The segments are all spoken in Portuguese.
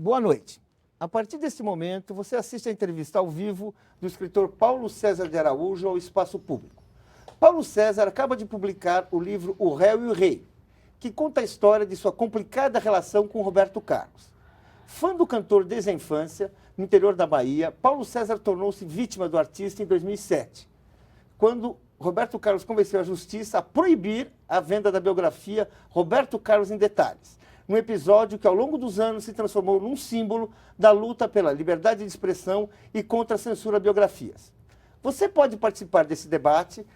Boa noite. A partir desse momento, você assiste a entrevista ao vivo do escritor Paulo César de Araújo ao Espaço Público. Paulo César acaba de publicar o livro O Réu e o Rei, que conta a história de sua complicada relação com Roberto Carlos. Fã do cantor desde a infância, no interior da Bahia, Paulo César tornou-se vítima do artista em 2007, quando Roberto Carlos convenceu a justiça a proibir a venda da biografia Roberto Carlos em Detalhes, num episódio que ao longo dos anos se transformou num símbolo da luta pela liberdade de expressão e contra a censura a biografias. Você pode participar desse debate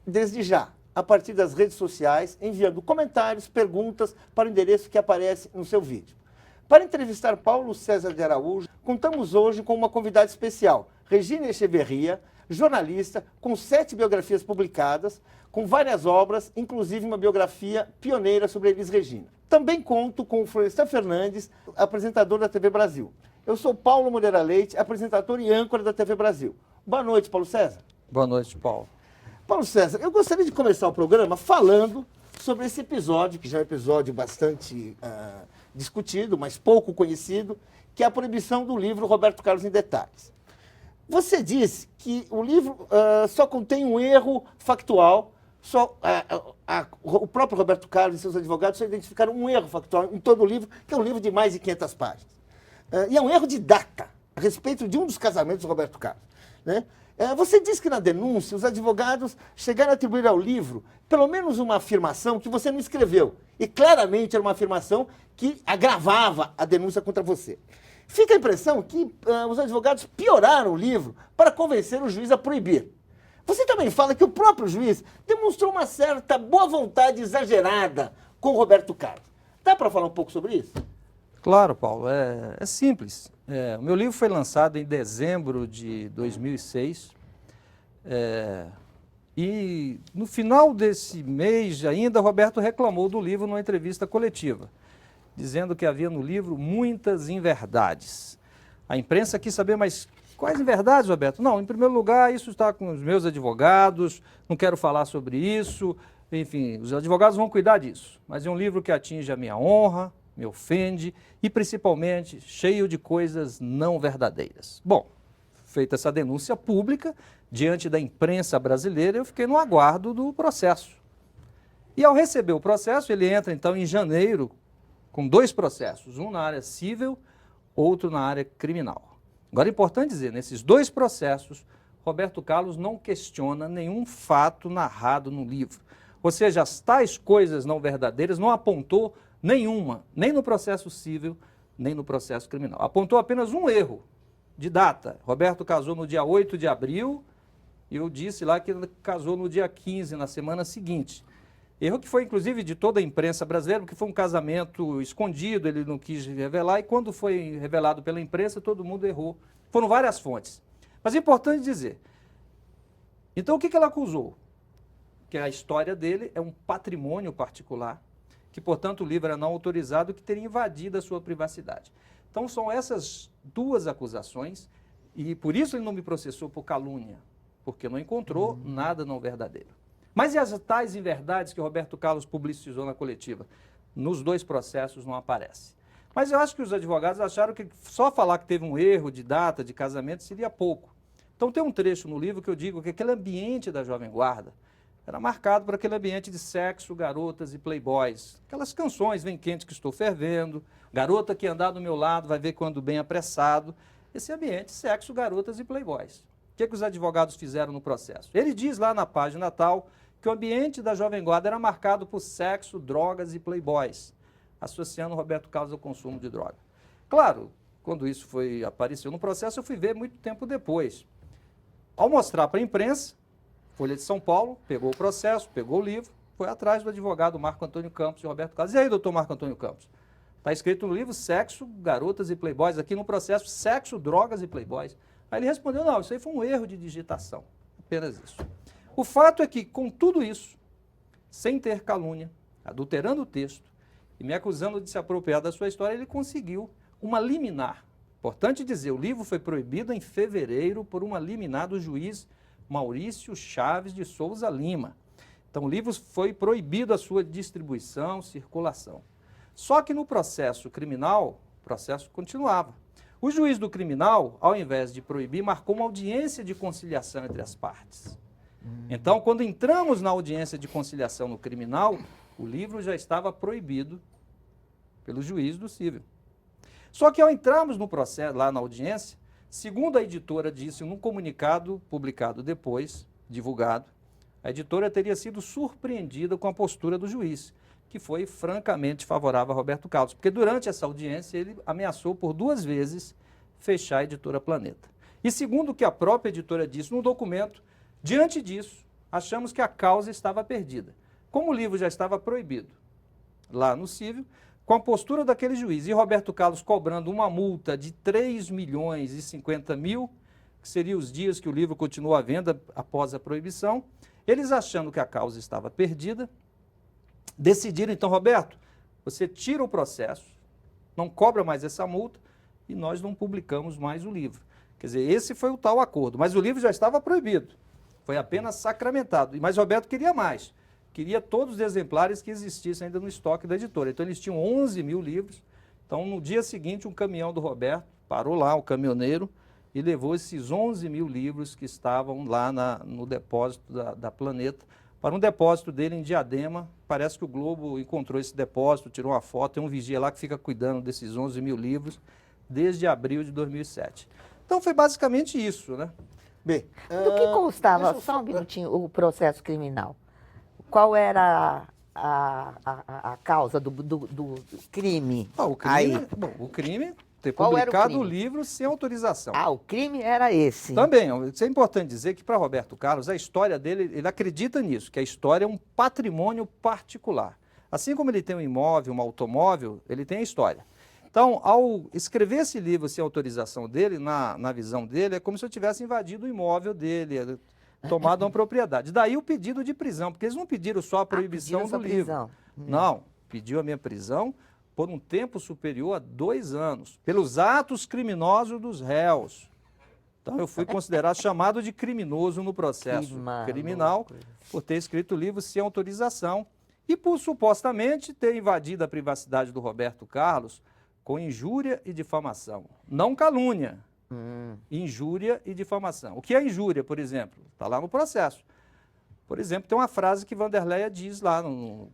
desde já, a partir das redes sociais, enviando comentários, perguntas para o endereço que aparece no seu vídeo. Para entrevistar Paulo César de Araújo, contamos hoje com uma convidada especial, Regina Echeverria, jornalista, com 7 biografias publicadas, com várias obras, inclusive uma biografia pioneira sobre Elis Regina. Também conto com o Florestan Fernandes, apresentador da TV Brasil. Eu sou Paulo Moreira Leite, apresentador e âncora da TV Brasil. Boa noite, Paulo César. Boa noite, Paulo. Paulo César, eu gostaria de começar o programa falando sobre esse episódio, que já é um episódio bastante discutido, mas pouco conhecido, que é a proibição do livro Roberto Carlos em Detalhes. Você disse que o livro só contém um erro factual, o próprio Roberto Carlos e seus advogados só identificaram um erro factual em todo o livro, que é um livro de mais de 500 páginas. E é um erro de data, a respeito de um dos casamentos do Roberto Carlos, né? Você disse que na denúncia os advogados chegaram a atribuir ao livro pelo menos uma afirmação que você não escreveu. E claramente era uma afirmação que agravava a denúncia contra você. Fica a impressão que os advogados pioraram o livro para convencer o juiz a proibir. Você também fala que o próprio juiz demonstrou uma certa boa vontade exagerada com o Roberto Carlos. Dá para falar um pouco sobre isso? Claro, Paulo, é simples. O meu livro foi lançado em dezembro de 2006 e no final desse mês ainda, Roberto reclamou do livro numa entrevista coletiva, dizendo que havia no livro muitas inverdades. A imprensa quis saber, mas quais inverdades, Roberto? Não, em primeiro lugar, isso está com os meus advogados, não quero falar sobre isso, enfim, os advogados vão cuidar disso. Mas é um livro que atinge a minha honra, me ofende e, principalmente, cheio de coisas não verdadeiras. Bom, feita essa denúncia pública, diante da imprensa brasileira, eu fiquei no aguardo do processo. E ao receber o processo, ele entra, então, em janeiro, com 2 processos, um na área civil, outro na área criminal. Agora, é importante dizer, nesses 2 processos, Roberto Carlos não questiona nenhum fato narrado no livro. Ou seja, as tais coisas não verdadeiras não apontou nenhuma, nem no processo civil, nem no processo criminal. Apontou apenas um erro de data. Roberto casou no dia 8 de abril e eu disse lá que ele casou no dia 15, na semana seguinte. Erro que foi, inclusive, de toda a imprensa brasileira, porque foi um casamento escondido, ele não quis revelar, e quando foi revelado pela imprensa, todo mundo errou. Foram várias fontes. Mas é importante dizer. Então, o que ela acusou? Que a história dele é um patrimônio particular, que, portanto, o livro era não autorizado, que teria invadido a sua privacidade. Então, são essas 2 acusações, e por isso ele não me processou por calúnia, porque não encontrou nada não verdadeiro. Mas e as tais inverdades que Roberto Carlos publicizou na coletiva? Nos 2 processos não aparece. Mas eu acho que os advogados acharam que só falar que teve um erro de data, de casamento, seria pouco. Então, tem um trecho no livro que eu digo que aquele ambiente da Jovem Guarda era marcado por aquele ambiente de sexo, garotas e playboys. Aquelas canções, vem quente que estou fervendo, garota que andar do meu lado vai ver quando bem apressado. Esse ambiente, sexo, garotas e playboys. O que os advogados fizeram no processo? Ele diz lá na página tal que o ambiente da Jovem Guarda era marcado por sexo, drogas e playboys, associando Roberto Carlos ao consumo de droga. Claro, quando isso apareceu no processo, eu fui ver muito tempo depois. Ao mostrar para a imprensa, Folha de São Paulo pegou o processo, pegou o livro, foi atrás do advogado Marco Antônio Campos de Roberto Carlos. E aí, doutor Marco Antônio Campos? Está escrito no livro sexo, garotas e playboys. Aqui no processo, sexo, drogas e playboys. Aí ele respondeu, não, isso aí foi um erro de digitação. Apenas isso. O fato é que, com tudo isso, sem ter calúnia, adulterando o texto e me acusando de se apropriar da sua história, ele conseguiu uma liminar. Importante dizer, o livro foi proibido em fevereiro por uma liminar do juiz Maurício Chaves de Souza Lima. Então, o livro foi proibido a sua distribuição, circulação. Só que no processo criminal, O processo continuava. O juiz do criminal, ao invés de proibir, marcou uma audiência de conciliação entre as partes. Então, quando entramos na audiência de conciliação no criminal, o livro já estava proibido pelo juiz do civil. Só que ao entrarmos no processo, lá na audiência, segundo a editora disse num comunicado publicado depois, divulgado, a editora teria sido surpreendida com a postura do juiz, que foi francamente favorável a Roberto Carlos, porque durante essa audiência ele ameaçou por 2 vezes fechar a editora Planeta. E segundo o que a própria editora disse no documento, diante disso, achamos que a causa estava perdida. Como o livro já estava proibido lá no civil, com a postura daquele juiz e Roberto Carlos cobrando uma multa de 3.050.000, que seria os dias que o livro continuou à venda após a proibição, eles achando que a causa estava perdida, decidiram então, Roberto, você tira o processo, não cobra mais essa multa e nós não publicamos mais o livro. Quer dizer, esse foi o tal acordo, mas o livro já estava proibido, foi apenas sacramentado, mas Roberto queria mais. Queria todos os exemplares que existissem ainda no estoque da editora. Então, eles tinham 11.000 livros. Então, no dia seguinte, um caminhão do Roberto parou lá, o caminhoneiro, e levou esses 11.000 livros que estavam lá no depósito da Planeta, para um depósito dele em Diadema. Parece que o Globo encontrou esse depósito, tirou uma foto, tem um vigia lá que fica cuidando desses 11.000 livros desde abril de 2007. Então, foi basicamente isso, né? Bem, Do que constava, só um minutinho, o processo criminal? Qual era a causa do crime? O crime, bom, o crime ter Qual era o publicado o crime? livro sem autorização. O crime era esse. Também, isso é importante dizer que para Roberto Carlos, a história dele, ele acredita nisso, que a história é um patrimônio particular. Assim como ele tem um imóvel, um automóvel, ele tem a história. Então, ao escrever esse livro sem autorização dele, na visão dele, é como se eu tivesse invadido o imóvel dele, tomado uma propriedade. Daí o pedido de prisão, porque eles não pediram só a proibição do livro. Prisão. Não, pediu a minha prisão por um tempo superior a 2 anos, pelos atos criminosos dos réus. Então eu fui considerado chamado de criminoso no processo criminal por ter escrito o livro sem autorização e por supostamente ter invadido a privacidade do Roberto Carlos com injúria e difamação, não calúnia. Injúria e difamação. O que é injúria, por exemplo? Está lá no processo. Por exemplo, tem uma frase que Vanderleia diz lá,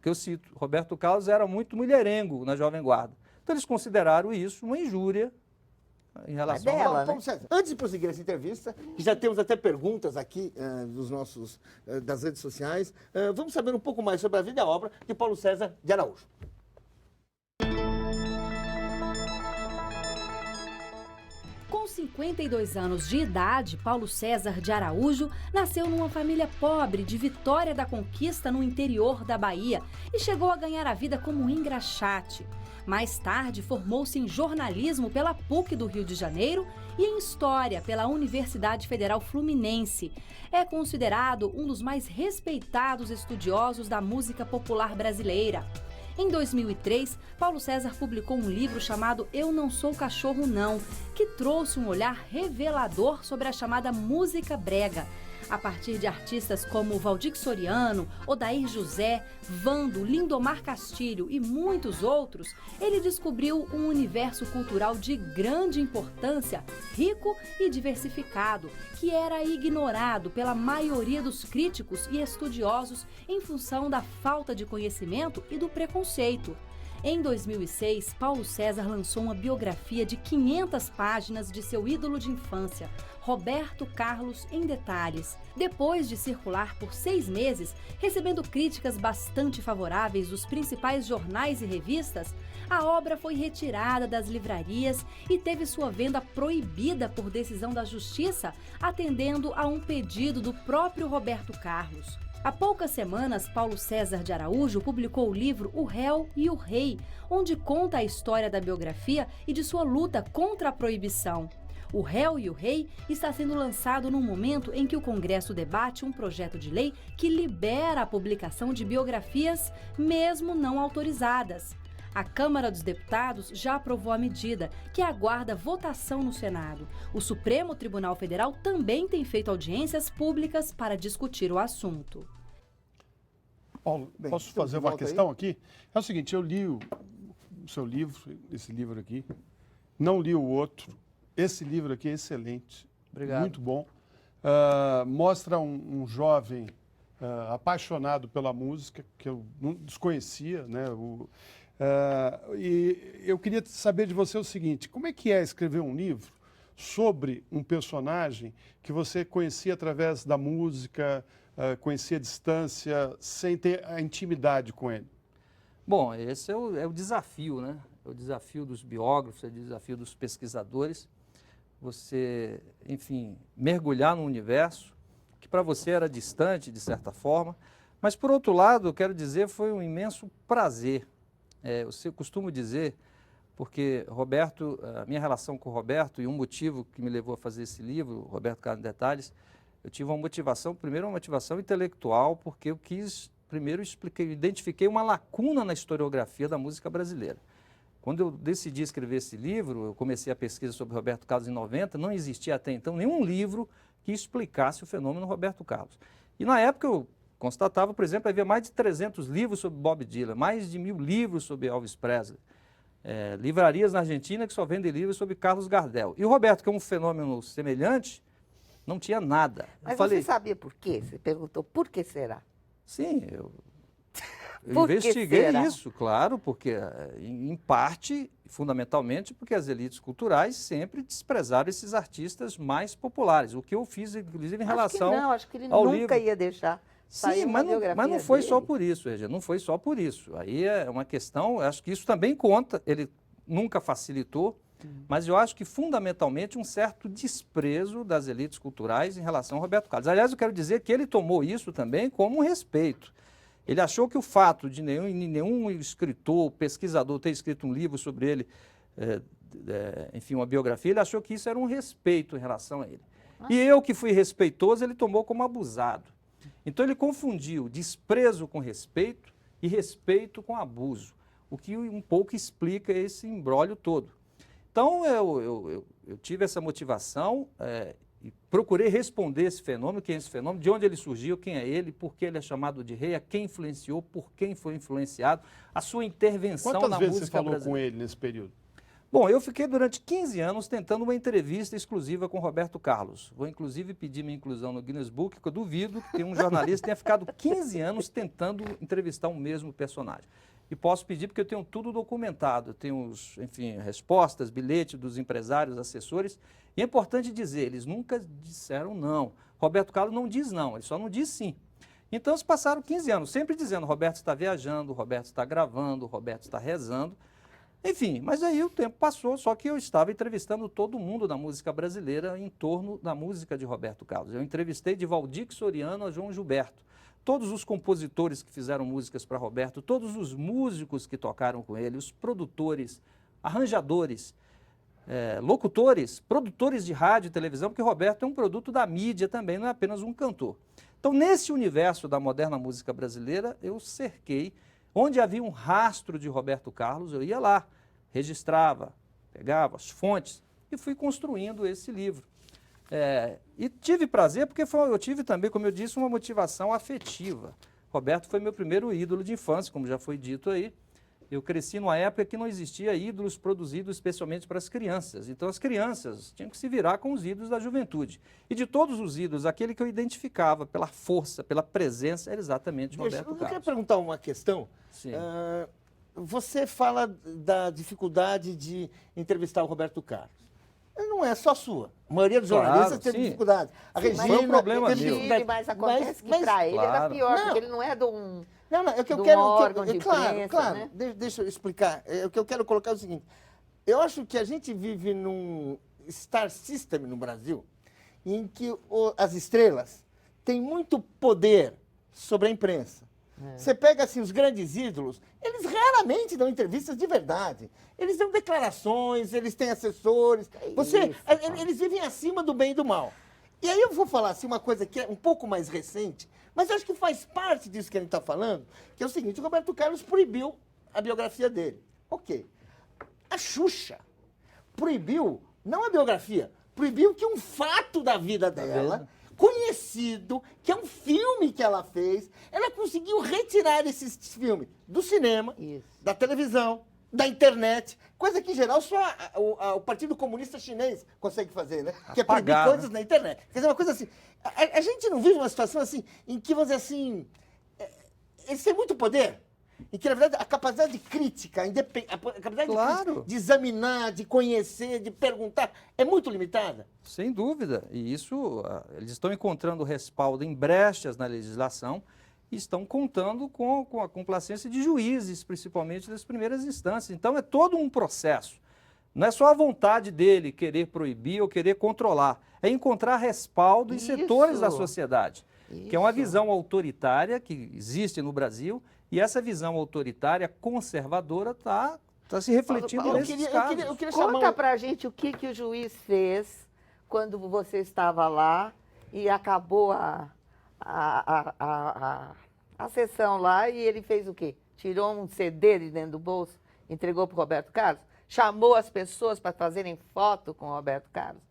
que eu cito, Roberto Carlos era muito mulherengo na Jovem Guarda. Então eles consideraram isso uma injúria em relação dela, a... né? César, antes de prosseguir essa entrevista, já temos até perguntas aqui das redes sociais, vamos saber um pouco mais sobre a vida e a obra de Paulo César de Araújo. Com 52 anos de idade, Paulo César de Araújo nasceu numa família pobre de Vitória da Conquista, no interior da Bahia, e chegou a ganhar a vida como engraxate. Mais tarde, formou-se em jornalismo pela PUC do Rio de Janeiro e em História pela Universidade Federal Fluminense. É considerado um dos mais respeitados estudiosos da música popular brasileira. Em 2003, Paulo César publicou um livro chamado Eu Não Sou Cachorro Não, que trouxe um olhar revelador sobre a chamada música brega. A partir de artistas como Valdir Soriano, Odair José, Vando, Lindomar Castilho e muitos outros, ele descobriu um universo cultural de grande importância, rico e diversificado, que era ignorado pela maioria dos críticos e estudiosos em função da falta de conhecimento e do preconceito. Em 2006, Paulo César lançou uma biografia de 500 páginas de seu ídolo de infância, Roberto Carlos em Detalhes. Depois de circular por 6 meses, recebendo críticas bastante favoráveis dos principais jornais e revistas, a obra foi retirada das livrarias e teve sua venda proibida por decisão da Justiça, atendendo a um pedido do próprio Roberto Carlos. Há poucas semanas, Paulo César de Araújo publicou o livro O Réu e o Rei, onde conta a história da biografia e de sua luta contra a proibição. O Réu e o Rei está sendo lançado num momento em que o Congresso debate um projeto de lei que libera a publicação de biografias, mesmo não autorizadas. A Câmara dos Deputados já aprovou a medida, que aguarda votação no Senado. O Supremo Tribunal Federal também tem feito audiências públicas para discutir o assunto. Paulo, Bem, posso estamos fazer de uma volta questão aqui? É o seguinte, eu li o seu livro, esse livro aqui, não li o outro. Esse livro aqui é excelente. Obrigado. Muito bom. Mostra um jovem apaixonado pela música, que eu não desconhecia, né? E eu queria saber de você o seguinte, como é que é escrever um livro sobre um personagem que você conhecia através da música, conhecia à distância, sem ter a intimidade com ele? Bom, esse é o desafio, né? É o desafio dos biógrafos, é o desafio dos pesquisadores. Você, enfim, mergulhar num universo que para você era distante, de certa forma. Mas, por outro lado, eu quero dizer, foi um imenso prazer. Eu costumo dizer, porque Roberto, a minha relação com o Roberto, e um motivo que me levou a fazer esse livro, Roberto Carlos em Detalhes, eu tive uma motivação, primeiro uma motivação intelectual, porque eu quis, primeiro identifiquei uma lacuna na historiografia da música brasileira. Quando eu decidi escrever esse livro, eu comecei a pesquisa sobre Roberto Carlos em 90, não existia até então nenhum livro que explicasse o fenômeno Roberto Carlos. E na época eu constatava, por exemplo, havia mais de 300 livros sobre Bob Dylan, mais de 1000 livros sobre Elvis Presley, livrarias na Argentina que só vendem livros sobre Carlos Gardel. E o Roberto, que é um fenômeno semelhante, não tinha nada. Mas você sabia por quê? Você perguntou por que será? Sim, eu Por que investiguei será? isso, claro, porque, em parte, fundamentalmente, porque as elites culturais sempre desprezaram esses artistas mais populares, o que eu fiz, inclusive, em relação Acho que ele ao nunca livro. ia deixar sair Sim, uma mas biografia não foi só dele. por isso, Regina, não foi só por isso. Aí é uma questão, acho que isso também conta, ele nunca facilitou, mas eu acho que, fundamentalmente, um certo desprezo das elites culturais em relação ao Roberto Carlos. Aliás, eu quero dizer que ele tomou isso também como um respeito. Ele achou que o fato de nenhum escritor, pesquisador ter escrito um livro sobre ele, enfim, uma biografia, ele achou que isso era um respeito em relação a ele. E eu, que fui respeitoso, ele tomou como abusado. Então ele confundiu desprezo com respeito e respeito com abuso, o que um pouco explica esse imbróglio todo. Então eu tive essa motivação e procurei responder esse fenômeno, quem é esse fenômeno, de onde ele surgiu, quem é ele, por que ele é chamado de rei, a quem influenciou, por quem foi influenciado, a sua intervenção na música brasileira. Quantas vezes você falou com ele nesse período? Bom, eu fiquei durante 15 anos tentando uma entrevista exclusiva com Roberto Carlos. Vou, inclusive, pedir minha inclusão no Guinness Book, que eu duvido que um jornalista tenha ficado 15 anos tentando entrevistar o mesmo personagem. E posso pedir porque eu tenho tudo documentado, eu tenho, enfim, respostas, bilhete dos empresários, assessores. E é importante dizer, eles nunca disseram não. Roberto Carlos não diz não, ele só não diz sim. Então, se passaram 15 anos, sempre dizendo, Roberto está viajando, Roberto está gravando, Roberto está rezando. Enfim, mas aí o tempo passou, só que eu estava entrevistando todo mundo da música brasileira em torno da música de Roberto Carlos. Eu entrevistei de Valdir Soriano a João Gilberto. Todos os compositores que fizeram músicas para Roberto, todos os músicos que tocaram com ele, os produtores, arranjadores, locutores, produtores de rádio e televisão, porque Roberto é um produto da mídia também, não é apenas um cantor. Então, nesse universo da moderna música brasileira, eu cerquei, onde havia um rastro de Roberto Carlos, eu ia lá, registrava, pegava as fontes e fui construindo esse livro. E tive prazer porque eu tive também, como eu disse, uma motivação afetiva. Roberto foi meu primeiro ídolo de infância, como já foi dito aí. Eu cresci numa época que não existia ídolos produzidos especialmente para as crianças. Então as crianças tinham que se virar com os ídolos da juventude. E de todos os ídolos, aquele que eu identificava pela força, pela presença, era exatamente Roberto Carlos. Eu quero perguntar uma questão. Sim. Você fala da dificuldade de entrevistar o Roberto Carlos. Não é só sua. A maioria dos jornalistas teve dificuldade. A Regina, foi um problema teve meu. dificuldade, mas acontece que para ele era pior, porque ele não é de um... Não, é o que eu de um quero... órgão de claro, imprensa, né? Deixa eu explicar. O que eu quero colocar é o seguinte. Eu acho que a gente vive num star system no Brasil em que as estrelas têm muito poder sobre a imprensa. Você pega assim, os grandes ídolos, eles raramente dão entrevistas de verdade. Eles dão declarações, eles têm assessores. Eles vivem acima do bem e do mal. E aí eu vou falar assim, uma coisa que é um pouco mais recente, mas eu acho que faz parte disso que a gente está falando, que é o seguinte, o Roberto Carlos proibiu a biografia dele. Ok. A Xuxa proibiu, não a biografia, proibiu que um fato da vida dela, conhecido, que é um filme que ela fez, ela conseguiu retirar esse filme do cinema, da televisão, da internet, coisa que, em geral, só o Partido Comunista Chinês consegue fazer, né? Que é proibir Apagar, coisas na internet. Quer dizer, uma coisa assim... A gente não vive uma situação assim, em que, vamos dizer assim, eles têm muito poder, em que, na verdade, a capacidade de crítica, a capacidade de examinar, de conhecer, de perguntar, é muito limitada. Sem dúvida. E isso, eles estão encontrando respaldo em brechas na legislação e estão contando com a complacência de juízes, principalmente das primeiras instâncias. Então, é todo um processo. Não é só a vontade dele querer proibir ou querer controlar. É encontrar respaldo em setores da sociedade, que é uma visão autoritária que existe no Brasil, e essa visão autoritária conservadora está se refletindo nesses casos. Eu queria Conta pra gente o que o juiz fez quando você estava lá e acabou a sessão lá, e ele fez o quê? Tirou um CD de dentro do bolso, entregou para o Roberto Carlos, chamou as pessoas para fazerem foto com o Roberto Carlos.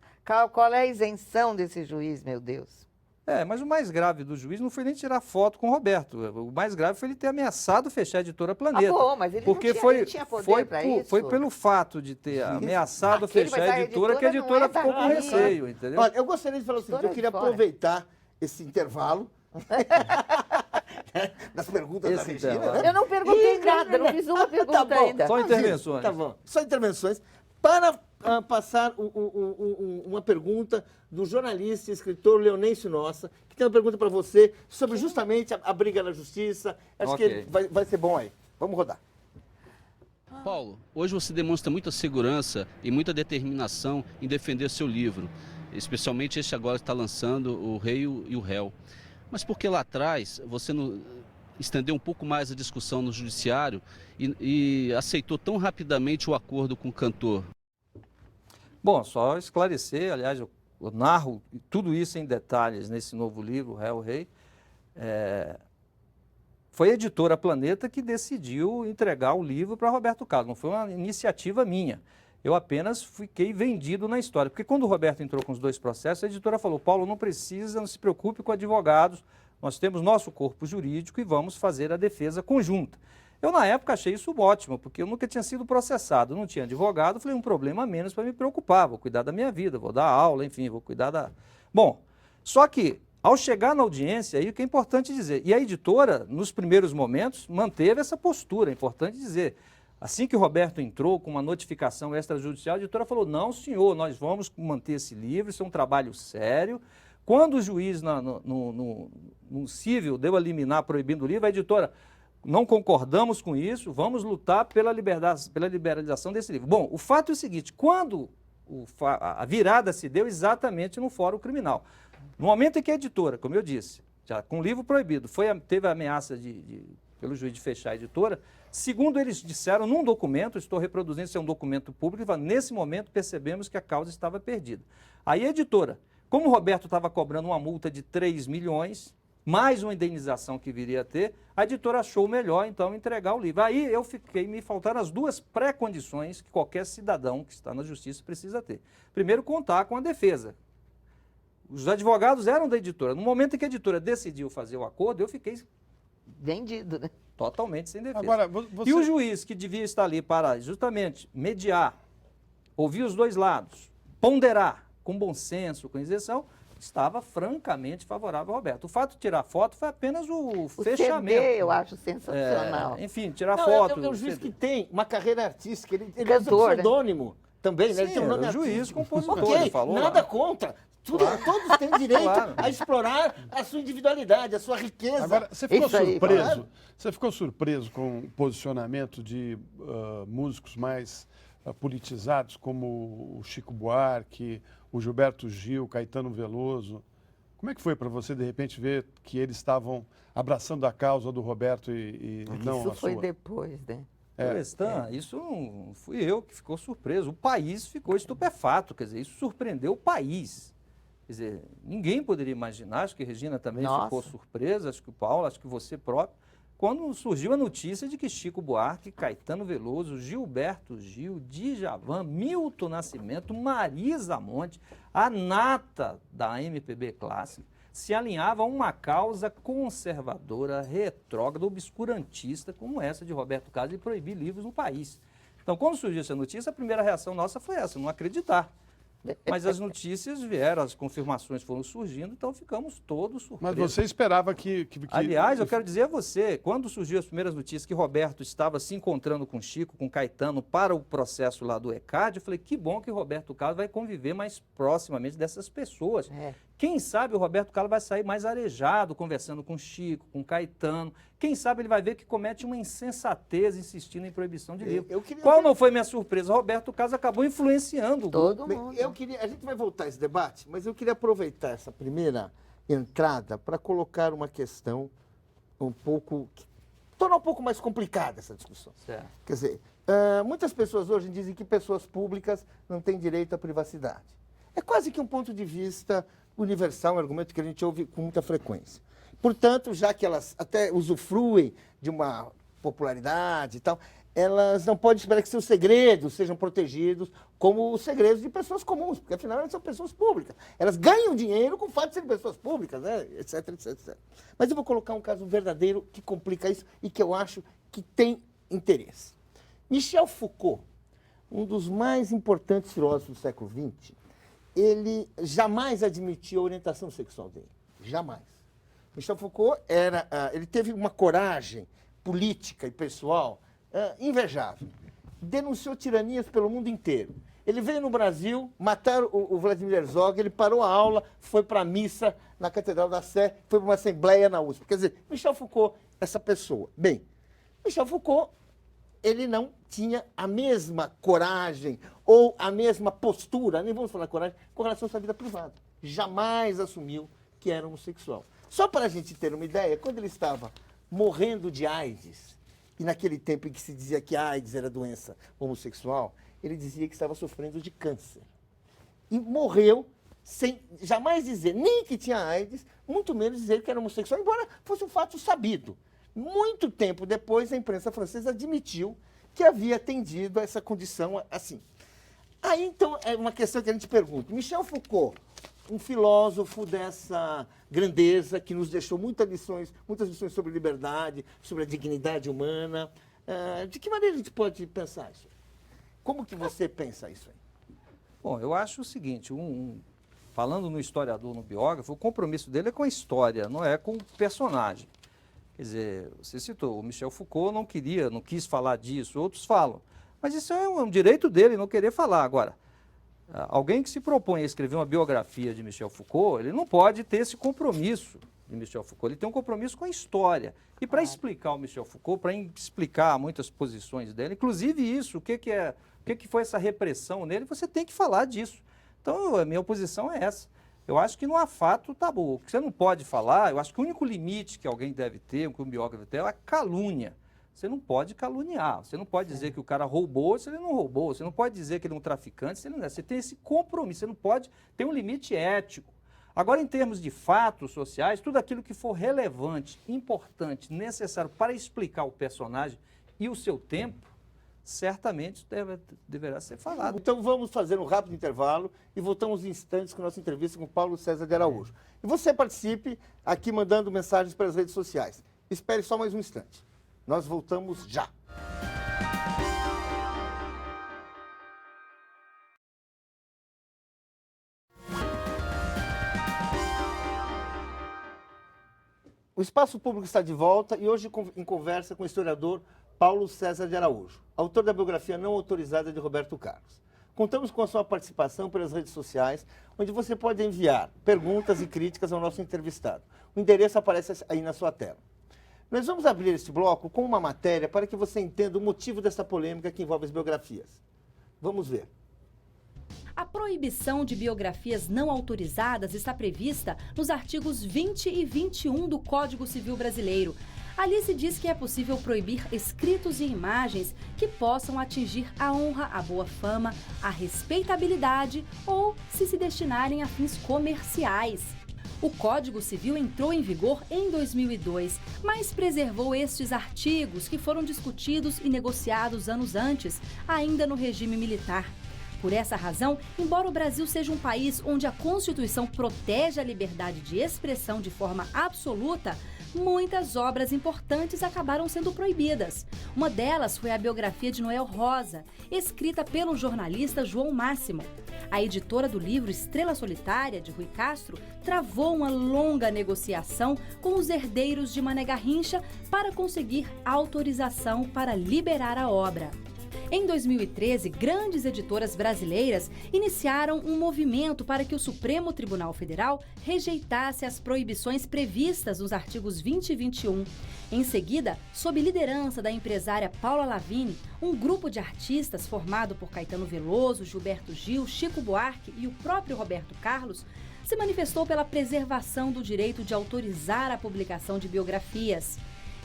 Qual é a isenção desse juiz, meu Deus? Mas o mais grave do juiz não foi nem tirar foto com o Roberto. O mais grave foi ele ter ameaçado fechar a Editora Planeta. Bom, mas ele porque não tinha poder para isso. Foi pelo fato de ter ameaçado fechar a editora que a editora ficou com receio, entendeu? Olha, eu gostaria de falar o seguinte, eu queria aproveitar esse intervalo nas perguntas da Regina. Né? Eu não perguntei nada, não fiz uma pergunta ainda. Só intervenções. Tá bom, só intervenções. Para passar uma pergunta do jornalista e escritor Leonêncio Nossa, que tem uma pergunta para você sobre justamente a briga na justiça. Acho que vai ser bom aí. Vamos rodar. Paulo, hoje você demonstra muita segurança e muita determinação em defender seu livro, especialmente este agora que está lançando, O Rei e o Réu. Mas por que lá atrás você não estendeu um pouco mais a discussão no judiciário e aceitou tão rapidamente o acordo com o cantor? Bom, só esclarecer, aliás, eu narro tudo isso em detalhes nesse novo livro, O Réu e o Rei. Foi a editora Planeta que decidiu entregar o livro para Roberto Carlos, não foi uma iniciativa minha. Eu apenas fiquei vendido na história, porque quando o Roberto entrou com os 2 processos, a editora falou: Paulo, não se preocupe com advogados, nós temos nosso corpo jurídico e vamos fazer a defesa conjunta. Eu, na época, achei isso ótimo, porque eu nunca tinha sido processado, não tinha advogado, falei, um problema a menos para me preocupar, vou cuidar da minha vida, vou dar aula, enfim, vou cuidar da... Bom, só que, ao chegar na audiência, aí o que é importante dizer, e a editora, nos primeiros momentos, manteve essa postura, é importante dizer. Assim que o Roberto entrou com uma notificação extrajudicial, a editora falou: não, senhor, nós vamos manter esse livro, isso é um trabalho sério. Quando o juiz no civil deu a liminar proibindo o livro, a editora: não concordamos com isso, vamos lutar pela liberalização desse livro. Bom, o fato é o seguinte, quando a virada se deu exatamente no fórum criminal. No momento em que a editora, como eu disse, já com o livro proibido, teve a ameaça pelo juiz de fechar a editora, segundo eles disseram num documento, estou reproduzindo, isso é um documento público, nesse momento percebemos que a causa estava perdida. Aí a editora, como o Roberto estava cobrando uma multa de 3 milhões, mais uma indenização que viria a ter, a editora achou melhor, então, entregar o livro. Aí me faltaram as 2 pré-condições que qualquer cidadão que está na justiça precisa ter. Primeiro, contar com a defesa. Os advogados eram da editora. No momento em que a editora decidiu fazer o acordo, eu fiquei... vendido, né? Totalmente sem defesa. Agora, E o juiz que devia estar ali para justamente mediar, ouvir os 2 lados, ponderar com bom senso, com isenção, estava francamente favorável ao Roberto. O fato de tirar foto foi apenas o fechamento. CD eu acho sensacional. Enfim, tirar foto. É um juiz que tem uma carreira artística, ele usa Cantor, pseudônimo também, né? Ele tem um nome juiz, artístico. compositor, ele falou. Nada contra. Todos têm direito a explorar a sua individualidade, a sua riqueza. Agora, você ficou Isso aí, surpreso? claro. Você ficou surpreso com o posicionamento de músicos mais politizados, como o Chico Buarque, o Gilberto Gil, Caetano Veloso? Como é que foi para você, de repente, ver que eles estavam abraçando a causa do Roberto e não a sua? Isso foi depois, né? Isso não fui eu que ficou surpreso. O país ficou estupefato, quer dizer, isso surpreendeu o país. Quer dizer, ninguém poderia imaginar, acho que a Regina também ficou surpresa, acho que o Paulo, acho que você próprio, quando surgiu a notícia de que Chico Buarque, Caetano Veloso, Gilberto Gil, Djavan, Milton Nascimento, Marisa Monte, a nata da MPB clássica, se alinhava a uma causa conservadora, retrógrada, obscurantista, como essa de Roberto Carlos, e proibir livros no país. Então, quando surgiu essa notícia, a primeira reação nossa foi essa, não acreditar. Mas as notícias vieram, as confirmações foram surgindo, então ficamos todos surpresos. Mas você esperava que... Aliás, eu quero dizer a você, quando surgiu as primeiras notícias que Roberto estava se encontrando com Chico, com Caetano, para o processo lá do ECAD, eu falei, que bom que Roberto Carlos vai conviver mais proximamente dessas pessoas. Quem sabe o Roberto Carlos vai sair mais arejado, conversando com Chico, com Caetano. Quem sabe ele vai ver que comete uma insensatez insistindo em proibição de livro. Qual não foi minha surpresa? Roberto Carlos acabou influenciando o Todo grupo. mundo. A gente vai voltar a esse debate, mas eu queria aproveitar essa primeira entrada para colocar uma questão tornar um pouco mais complicada essa discussão. Certo. Quer dizer, muitas pessoas hoje dizem que pessoas públicas não têm direito à privacidade. É quase que um ponto de vista universal, um argumento que a gente ouve com muita frequência. Portanto, já que elas até usufruem de uma popularidade e tal, elas não podem esperar que seus segredos sejam protegidos como os segredos de pessoas comuns, porque afinal elas são pessoas públicas. Elas ganham dinheiro com o fato de serem pessoas públicas, né? etc, etc, etc. Mas eu vou colocar um caso verdadeiro que complica isso e que eu acho que tem interesse. Michel Foucault, um dos mais importantes filósofos do século XX, ele jamais admitiu a orientação sexual dele. Jamais. Michel Foucault ele teve uma coragem política e pessoal invejável. Denunciou tiranias pelo mundo inteiro. Ele veio no Brasil, mataram o Vladimir Herzog, ele parou a aula, foi para a missa na Catedral da Sé, foi para uma assembleia na USP. Quer dizer, Michel Foucault, essa pessoa. Bem, Michel Foucault, ele não tinha a mesma coragem ou a mesma postura, nem vamos falar coragem, com relação à sua vida privada. Jamais assumiu que era homossexual. Só para a gente ter uma ideia, quando ele estava morrendo de AIDS, e naquele tempo em que se dizia que a AIDS era doença homossexual, ele dizia que estava sofrendo de câncer. E morreu sem jamais dizer nem que tinha AIDS, muito menos dizer que era homossexual, embora fosse um fato sabido. Muito tempo depois, a imprensa francesa admitiu que havia atendido a essa condição assim. Aí, então, é uma questão que a gente pergunta. Michel Foucault, um filósofo dessa grandeza, que nos deixou muitas lições sobre liberdade, sobre a dignidade humana. De que maneira a gente pode pensar isso? Como que você pensa isso aí? Bom, eu acho o seguinte, falando no historiador, no biógrafo, o compromisso dele é com a história, não é com o personagem. Quer dizer, você citou, o Michel Foucault não quis falar disso, outros falam. Mas isso é um direito dele não querer falar. Agora, alguém que se propõe a escrever uma biografia de Michel Foucault, ele não pode ter esse compromisso de Michel Foucault, ele tem um compromisso com a história. E para explicar o Michel Foucault, para explicar muitas posições dele, inclusive isso, o que foi essa repressão nele, você tem que falar disso. Então, a minha posição é essa. Eu acho que não há fato tabu. O que você não pode falar, eu acho que o único limite que alguém deve ter, que um biógrafo deve ter, é a calúnia. Você não pode caluniar, você não pode dizer que o cara roubou se ele não roubou, você não pode dizer que ele é um traficante se ele não é. Você tem esse compromisso, você não pode ter um limite ético. Agora, em termos de fatos sociais, tudo aquilo que for relevante, importante, necessário para explicar o personagem e o seu tempo, certamente deverá ser falado. Então vamos fazer um rápido intervalo e voltamos em instantes com a nossa entrevista com Paulo César de Araújo. E você participe aqui mandando mensagens pelas redes sociais. Espere só mais um instante. Nós voltamos já. O Espaço Público está de volta e hoje em conversa com o historiador Paulo César de Araújo, autor da biografia não autorizada de Roberto Carlos. Contamos com a sua participação pelas redes sociais, onde você pode enviar perguntas e críticas ao nosso entrevistado. O endereço aparece aí na sua tela. Nós vamos abrir este bloco com uma matéria para que você entenda o motivo dessa polêmica que envolve as biografias. Vamos ver. A proibição de biografias não autorizadas está prevista nos artigos 20 e 21 do Código Civil Brasileiro. Ali se diz que é possível proibir escritos e imagens que possam atingir a honra, a boa fama, a respeitabilidade ou se destinarem a fins comerciais. O Código Civil entrou em vigor em 2002, mas preservou estes artigos que foram discutidos e negociados anos antes, ainda no regime militar. Por essa razão, embora o Brasil seja um país onde a Constituição protege a liberdade de expressão de forma absoluta, muitas obras importantes acabaram sendo proibidas. Uma delas foi a biografia de Noel Rosa, escrita pelo jornalista João Máximo. A editora do livro Estrela Solitária, de Rui Castro, travou uma longa negociação com os herdeiros de Mané Garrincha para conseguir autorização para liberar a obra. Em 2013, grandes editoras brasileiras iniciaram um movimento para que o Supremo Tribunal Federal rejeitasse as proibições previstas nos artigos 20 e 21. Em seguida, sob liderança da empresária Paula Lavigne, um grupo de artistas formado por Caetano Veloso, Gilberto Gil, Chico Buarque e o próprio Roberto Carlos, se manifestou pela preservação do direito de autorizar a publicação de biografias.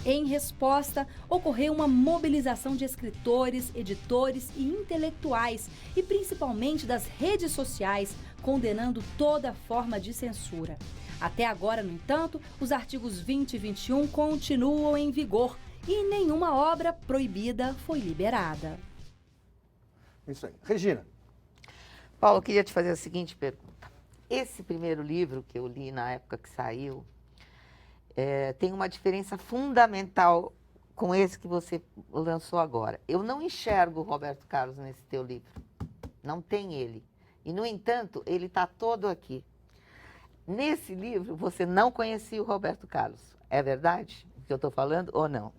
Em resposta, ocorreu uma mobilização de escritores, editores e intelectuais, e principalmente das redes sociais, condenando toda forma de censura. Até agora, no entanto, os artigos 20 e 21 continuam em vigor e nenhuma obra proibida foi liberada. Isso aí. Regina. Paulo, eu queria te fazer a seguinte pergunta. Esse primeiro livro que eu li na época que saiu, tem uma diferença fundamental com esse que você lançou agora. Eu não enxergo o Roberto Carlos nesse teu livro. Não tem ele. E, no entanto, ele está todo aqui. Nesse livro, você não conhecia o Roberto Carlos. É verdade o que eu estou falando ou não?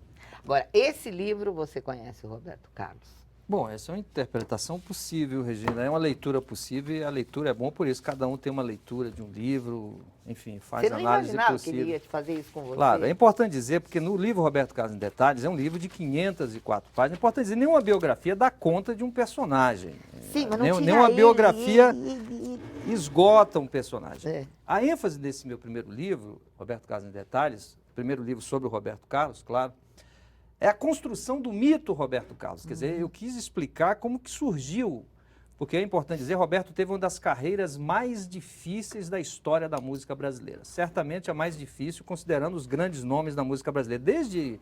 Agora, esse livro, você conhece o Roberto Carlos. Bom, essa é uma interpretação possível, Regina. É uma leitura possível e a leitura é bom por isso. Cada um tem uma leitura de um livro, enfim, faz Você não análise imaginava possível. que ele ia te fazer isso com você? Claro, é importante dizer, porque no livro Roberto Carlos em Detalhes, é um livro de 504 páginas. É importante dizer, nenhuma biografia dá conta de um personagem. Sim, mas não tinha nenhuma ele, biografia esgota um personagem. É. A ênfase desse meu primeiro livro, Roberto Carlos em Detalhes, primeiro livro sobre o Roberto Carlos, claro, é a construção do mito Roberto Carlos. Quer dizer, eu quis explicar como que surgiu, porque é importante dizer, Roberto teve uma das carreiras mais difíceis da história da música brasileira. Certamente a mais difícil, considerando os grandes nomes da música brasileira. Desde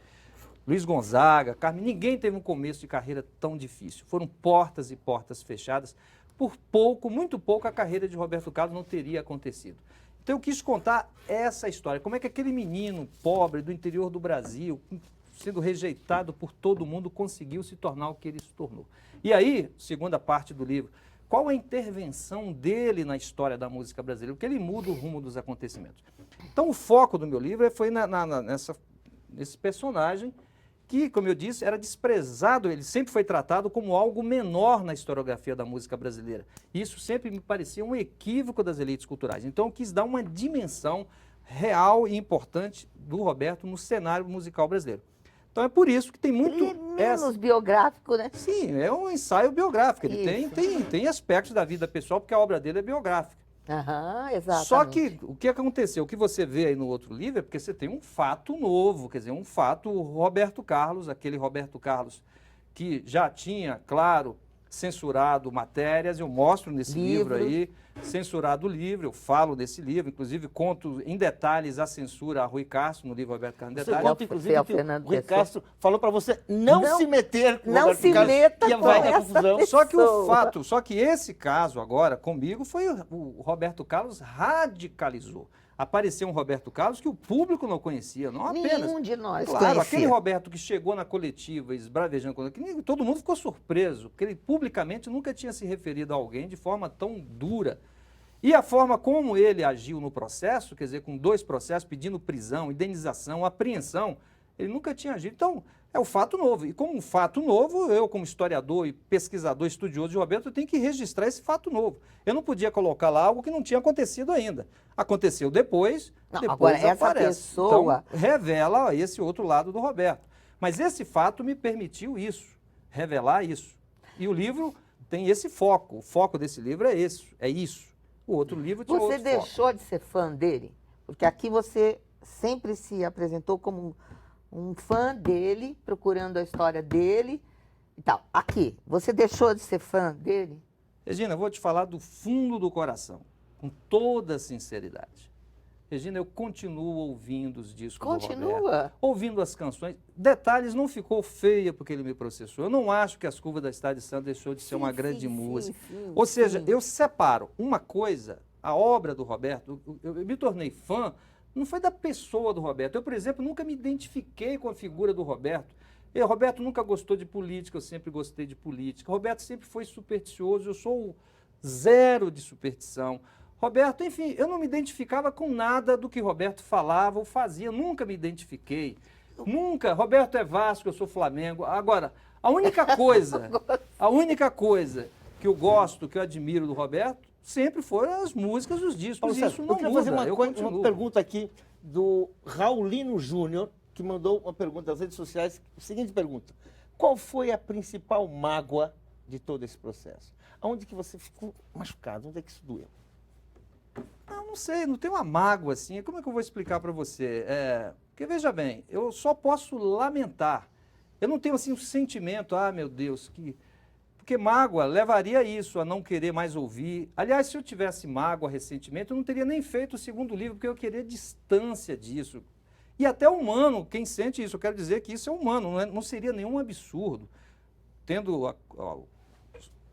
Luiz Gonzaga, Carmen, ninguém teve um começo de carreira tão difícil. Foram portas e portas fechadas. Por pouco, muito pouco, a carreira de Roberto Carlos não teria acontecido. Então eu quis contar essa história. Como é que aquele menino pobre do interior do Brasil, sendo rejeitado por todo mundo, conseguiu se tornar o que ele se tornou. E aí, segunda parte do livro, qual a intervenção dele na história da música brasileira? Porque ele muda o rumo dos acontecimentos. Então o foco do meu livro foi nesse personagem que, como eu disse, era desprezado, ele sempre foi tratado como algo menor na historiografia da música brasileira. Isso sempre me parecia um equívoco das elites culturais. Então eu quis dar uma dimensão real e importante do Roberto no cenário musical brasileiro. Então é por isso que tem muito... Ele é menos biográfico, né? Sim, é um ensaio biográfico. Ele tem aspectos da vida pessoal, porque a obra dele é biográfica. Aham, exatamente. Só que o que aconteceu, o que você vê aí no outro livro é porque você tem um fato novo, quer dizer, um fato Roberto Carlos, aquele Roberto Carlos que já tinha, claro, censurado matérias, eu mostro nesse livro aí, censurado o livro, eu falo desse livro, inclusive conto em detalhes a censura a Rui Castro no livro Roberto Carlos em Você Detalhes. conta, inclusive, que o Rui Castro falou para você não se meter com o não Roberto se Carlos, meta que com vai dar essa confusão. Só que esse caso agora comigo foi o Roberto Carlos radicalizou. Apareceu um Roberto Carlos que o público não conhecia, não apenas. Nenhum de nós Claro, conhecia. aquele Roberto que chegou na coletiva esbravejando, que todo mundo ficou surpreso, porque ele publicamente nunca tinha se referido a alguém de forma tão dura. E a forma como ele agiu no processo, quer dizer, com 2 processos, pedindo prisão, indenização, apreensão, ele nunca tinha agido. Então, é um fato novo. E como um fato novo, eu, como historiador e pesquisador, estudioso de Roberto, eu tenho que registrar esse fato novo. Eu não podia colocar lá algo que não tinha acontecido ainda. Aconteceu depois, Não, agora, essa aparece. pessoa... Então, revela esse outro lado do Roberto. Mas esse fato me permitiu isso, revelar isso. E o livro tem esse foco. O foco desse livro é isso. O outro livro tinha Você outro deixou foco. de ser fã dele? Porque aqui você sempre se apresentou como um fã dele, procurando a história dele e tal. Aqui, você deixou de ser fã dele? Regina, eu vou te falar do fundo do coração, com toda a sinceridade. Regina, eu continuo ouvindo os discos do Roberto. Continua? Ouvindo as canções. Detalhes, não ficou feia porque ele me processou. Eu não acho que As Curvas da Estrada de Santos deixou de ser uma grande música. Ou seja, eu separo uma coisa, a obra do Roberto, eu me tornei fã não foi da pessoa do Roberto. Eu, por exemplo, nunca me identifiquei com a figura do Roberto. Roberto nunca gostou de política, eu sempre gostei de política. Roberto sempre foi supersticioso, eu sou zero de superstição. Roberto, enfim, eu não me identificava com nada do que Roberto falava ou fazia, nunca me identifiquei. Nunca. Roberto é Vasco, eu sou Flamengo. Agora, a única coisa que eu gosto, que eu admiro do Roberto, sempre foram as músicas, os discos. Paulo, Isso não eu queria muda. fazer uma pergunta aqui do Raulino Júnior, que mandou uma pergunta nas redes sociais. Seguinte pergunta: qual foi a principal mágoa de todo esse processo? Aonde que você ficou machucado? Onde é que isso doeu? Não sei, não tem uma mágoa assim. Como é que eu vou explicar para você? Porque veja bem, eu só posso lamentar. Eu não tenho assim um sentimento, meu Deus, porque mágoa levaria isso, a não querer mais ouvir. Aliás, se eu tivesse mágoa, ressentimento, eu não teria nem feito o segundo livro, porque eu queria distância disso. E até humano, quem sente isso, eu quero dizer que isso é humano, não seria nenhum absurdo. Tendo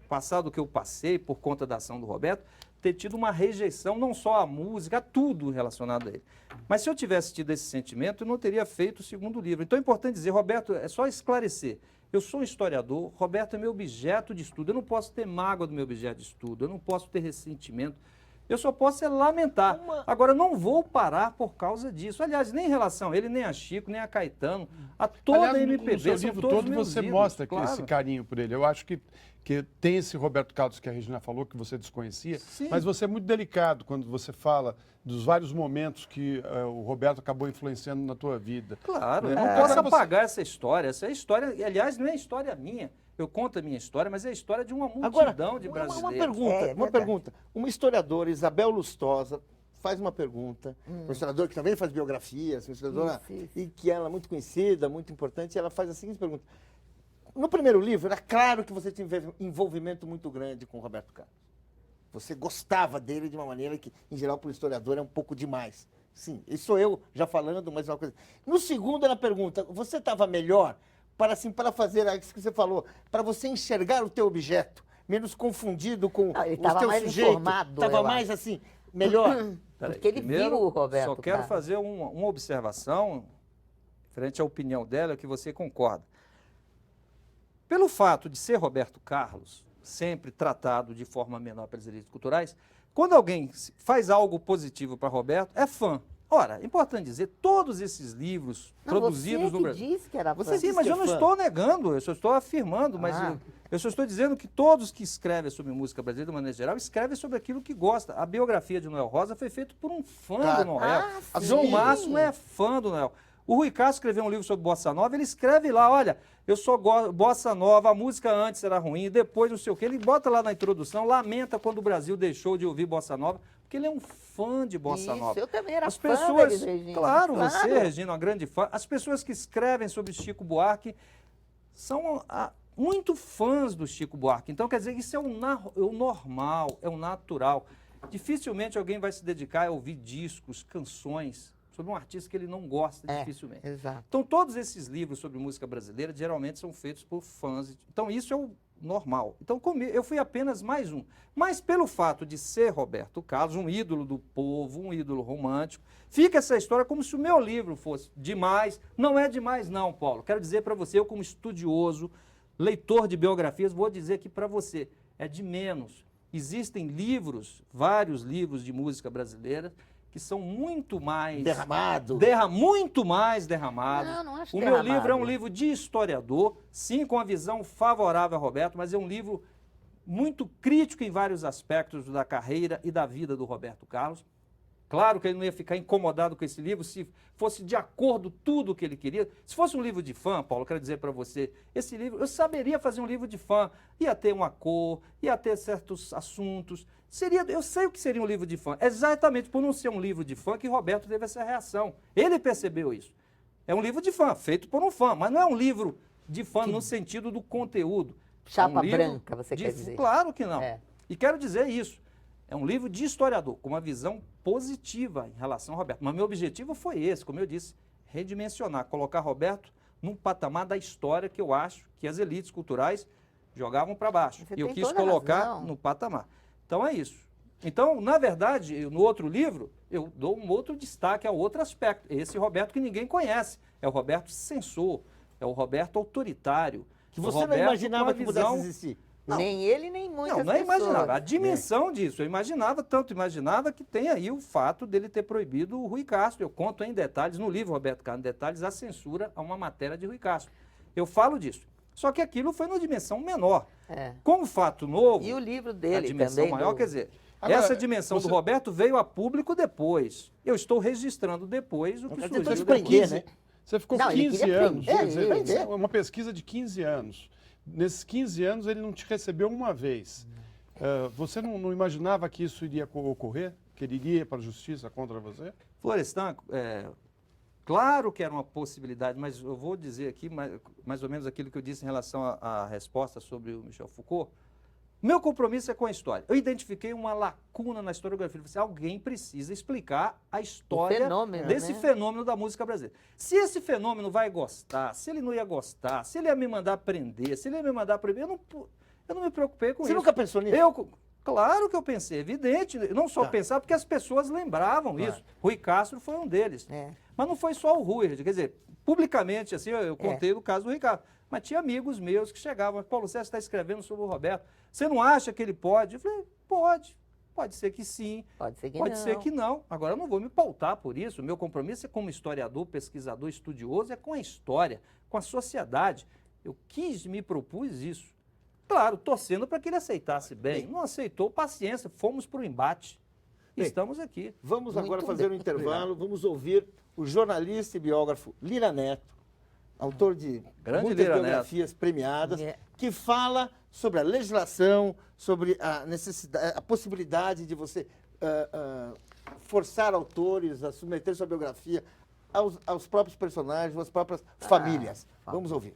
passado o que eu passei por conta da ação do Roberto, ter tido uma rejeição, não só à música, a tudo relacionado a ele. Mas se eu tivesse tido esse sentimento, eu não teria feito o segundo livro. Então é importante dizer, Roberto, é só esclarecer. Eu sou um historiador, Roberto é meu objeto de estudo. Eu não posso ter mágoa do meu objeto de estudo, eu não posso ter ressentimento. Eu só posso lamentar. Agora, eu não vou parar por causa disso. Aliás, nem em relação a ele, nem a Chico, nem a Caetano, a toda a MPB, no seu são livro todos todo meus você ídolos, mostra claro. esse carinho por ele. Eu acho que tem esse Roberto Carlos que a Regina falou, que você desconhecia, Sim. mas você é muito delicado quando você fala dos vários momentos que o Roberto acabou influenciando na tua vida. Claro, Né? eu não posso apagar essa história. Essa é a história, aliás, não é história minha. Eu conto a minha história, mas é a história de uma multidão de brasileiros. Uma pergunta. Uma historiadora, Isabel Lustosa, faz uma pergunta. Uma historiadora que também faz biografias, uma historiadora e que ela é muito conhecida, muito importante, e ela faz a seguinte pergunta. No primeiro livro, era claro que você tinha envolvimento muito grande com o Roberto Carlos. Você gostava dele de uma maneira que, em geral, para o historiador é um pouco demais. Sim, isso sou eu já falando, mas uma coisa. No segundo, ela pergunta, você estava melhor para fazer isso que você falou, para você enxergar o teu objeto, menos confundido com ele o teu mais sujeito. Informado, Estava mais assim, melhor. Porque ele viu o Roberto Só quero Carlos. fazer uma observação, frente à opinião dela, que você concorda. Pelo fato de ser Roberto Carlos, sempre tratado de forma menor pelas elites culturais, quando alguém faz algo positivo para Roberto, é fã. Ora, é importante dizer, todos esses livros produzidos no Brasil... Você disse que era fã. Sim, mas eu não estou negando, eu só estou afirmando, mas eu só estou dizendo que todos que escrevem sobre música brasileira, de maneira geral, escrevem sobre aquilo que gosta. A biografia de Noel Rosa foi feita por um fã do Noel. João Máximo é fã do Noel. O Rui Castro escreveu um livro sobre Bossa Nova, ele escreve lá, olha, eu só gosto Bossa Nova, a música antes era ruim, depois não sei o quê. Ele bota lá na introdução, lamenta quando o Brasil deixou de ouvir Bossa Nova, porque ele é um fã de Bossa Nova. Eu também era As fã pessoas, deles, Regina. claro, você, Regina, uma grande fã. As pessoas que escrevem sobre Chico Buarque são muito fãs do Chico Buarque. Então, quer dizer, isso é o normal, é o natural. Dificilmente alguém vai se dedicar a ouvir discos, canções sobre um artista que ele não gosta, dificilmente. Exato. Então, todos esses livros sobre música brasileira geralmente são feitos por fãs. Então, isso é o normal. Então, eu fui apenas mais um. Mas, pelo fato de ser Roberto Carlos, um ídolo do povo, um ídolo romântico, fica essa história como se o meu livro fosse demais. Não é demais, não, Paulo. Quero dizer para você, eu como estudioso, leitor de biografias, vou dizer aqui para você, é de menos. Existem livros, vários livros de música brasileira, que são muito mais... muito mais derramados. Não acho o derramado. meu livro é um livro de historiador, sim, com a visão favorável a Roberto, mas é um livro muito crítico em vários aspectos da carreira e da vida do Roberto Carlos. Claro que ele não ia ficar incomodado com esse livro se fosse de acordo tudo o que ele queria. Se fosse um livro de fã, Paulo, eu quero dizer para você, esse livro, eu saberia fazer um livro de fã. Ia ter uma cor, ia ter certos assuntos. Eu sei o que seria um livro de fã. Exatamente por não ser um livro de fã que Roberto teve essa reação. Ele percebeu isso. É um livro de fã, feito por um fã, mas não é um livro de fã no sentido do conteúdo. Chapa é um branca, você quer dizer? Claro que não. É. E quero dizer isso. É um livro de historiador, com uma visão positiva em relação ao Roberto. Mas meu objetivo foi esse, como eu disse, redimensionar, colocar Roberto num patamar da história que eu acho que as elites culturais jogavam para baixo. Você E eu tem quis toda a colocar razão. no patamar. Então é isso. Então, na verdade, no outro livro, eu dou um outro destaque a outro aspecto. Esse Roberto que ninguém conhece. É o Roberto censor, é o Roberto autoritário. Que você não imaginava que pudesse existir. Não. Nem ele, nem muitas não pessoas. imaginava. A dimensão disso, eu imaginava, tanto imaginava que tem aí o fato dele ter proibido o Rui Castro. Eu conto em detalhes, no livro Roberto Carlos, em detalhes, a censura a uma matéria de Rui Castro. Eu falo disso. Só que aquilo foi numa dimensão menor. Com o fato novo, e o livro dele a dimensão também, maior, quer dizer, Agora, essa dimensão do Roberto veio a público depois. Eu estou registrando depois o que Tentou surgiu desprender, né? Você ficou Não, ele 15 queria anos. prender, Quer dizer, prender. uma pesquisa de 15 anos. Nesses 15 anos, ele não te recebeu uma vez. Você não imaginava que isso iria ocorrer? Que ele iria para a justiça contra você? Florestan, claro que era uma possibilidade, mas eu vou dizer aqui mais ou menos aquilo que eu disse em relação à resposta sobre o Michel Foucault. Meu compromisso é com a história. Eu identifiquei uma lacuna na historiografia. Eu falei, alguém precisa explicar a história desse fenômeno da música brasileira. Se esse fenômeno vai gostar, se ele não ia gostar, se ele ia me mandar prender, se ele ia me mandar proibir, eu não me preocupei com isso. Você nunca pensou nisso? Claro que eu pensei, evidente. Não só pensar, porque as pessoas lembravam isso. Rui Castro foi um deles. Mas não foi só o Rui. Quer dizer, publicamente, assim, eu contei o caso do Rui Castro. Mas tinha amigos meus que chegavam, Paulo César está escrevendo sobre o Roberto. Você não acha que ele pode? Eu falei, pode. Pode ser que sim. Pode ser que pode não. ser que não. Agora, eu não vou me pautar por isso. O meu compromisso é como historiador, pesquisador, estudioso, é com a história, com a sociedade. Eu me propus isso. Claro, torcendo para que ele aceitasse bem. Não aceitou, paciência, fomos para o embate. Estamos aqui. Vamos agora fazer um intervalo, vamos ouvir o jornalista e biógrafo Lira Neto, autor de muitas biografias premiadas, que fala sobre a legislação, sobre a necessidade, a possibilidade de você forçar autores a submeter sua biografia aos próprios personagens, às próprias famílias. Vamos ouvir.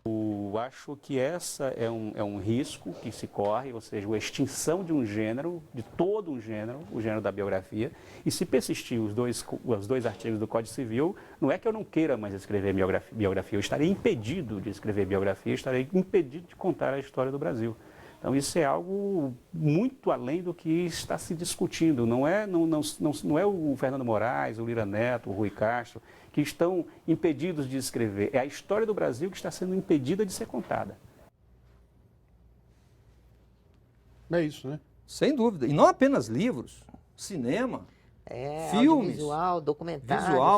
Eu acho que essa é um risco que se corre, ou seja, a extinção de um gênero, de todo um gênero, o gênero da biografia. E se persistir os dois artigos do Código Civil, não é que eu não queira mais escrever biografia, eu estarei impedido de escrever biografia, estarei impedido de contar a história do Brasil. Então isso é algo muito além do que está se discutindo. Não é o Fernando Moraes, o Lira Neto, o Rui Castro, que estão impedidos de escrever. É a história do Brasil que está sendo impedida de ser contada. É isso, né? Sem dúvida. E não apenas livros, cinema, filmes, visual,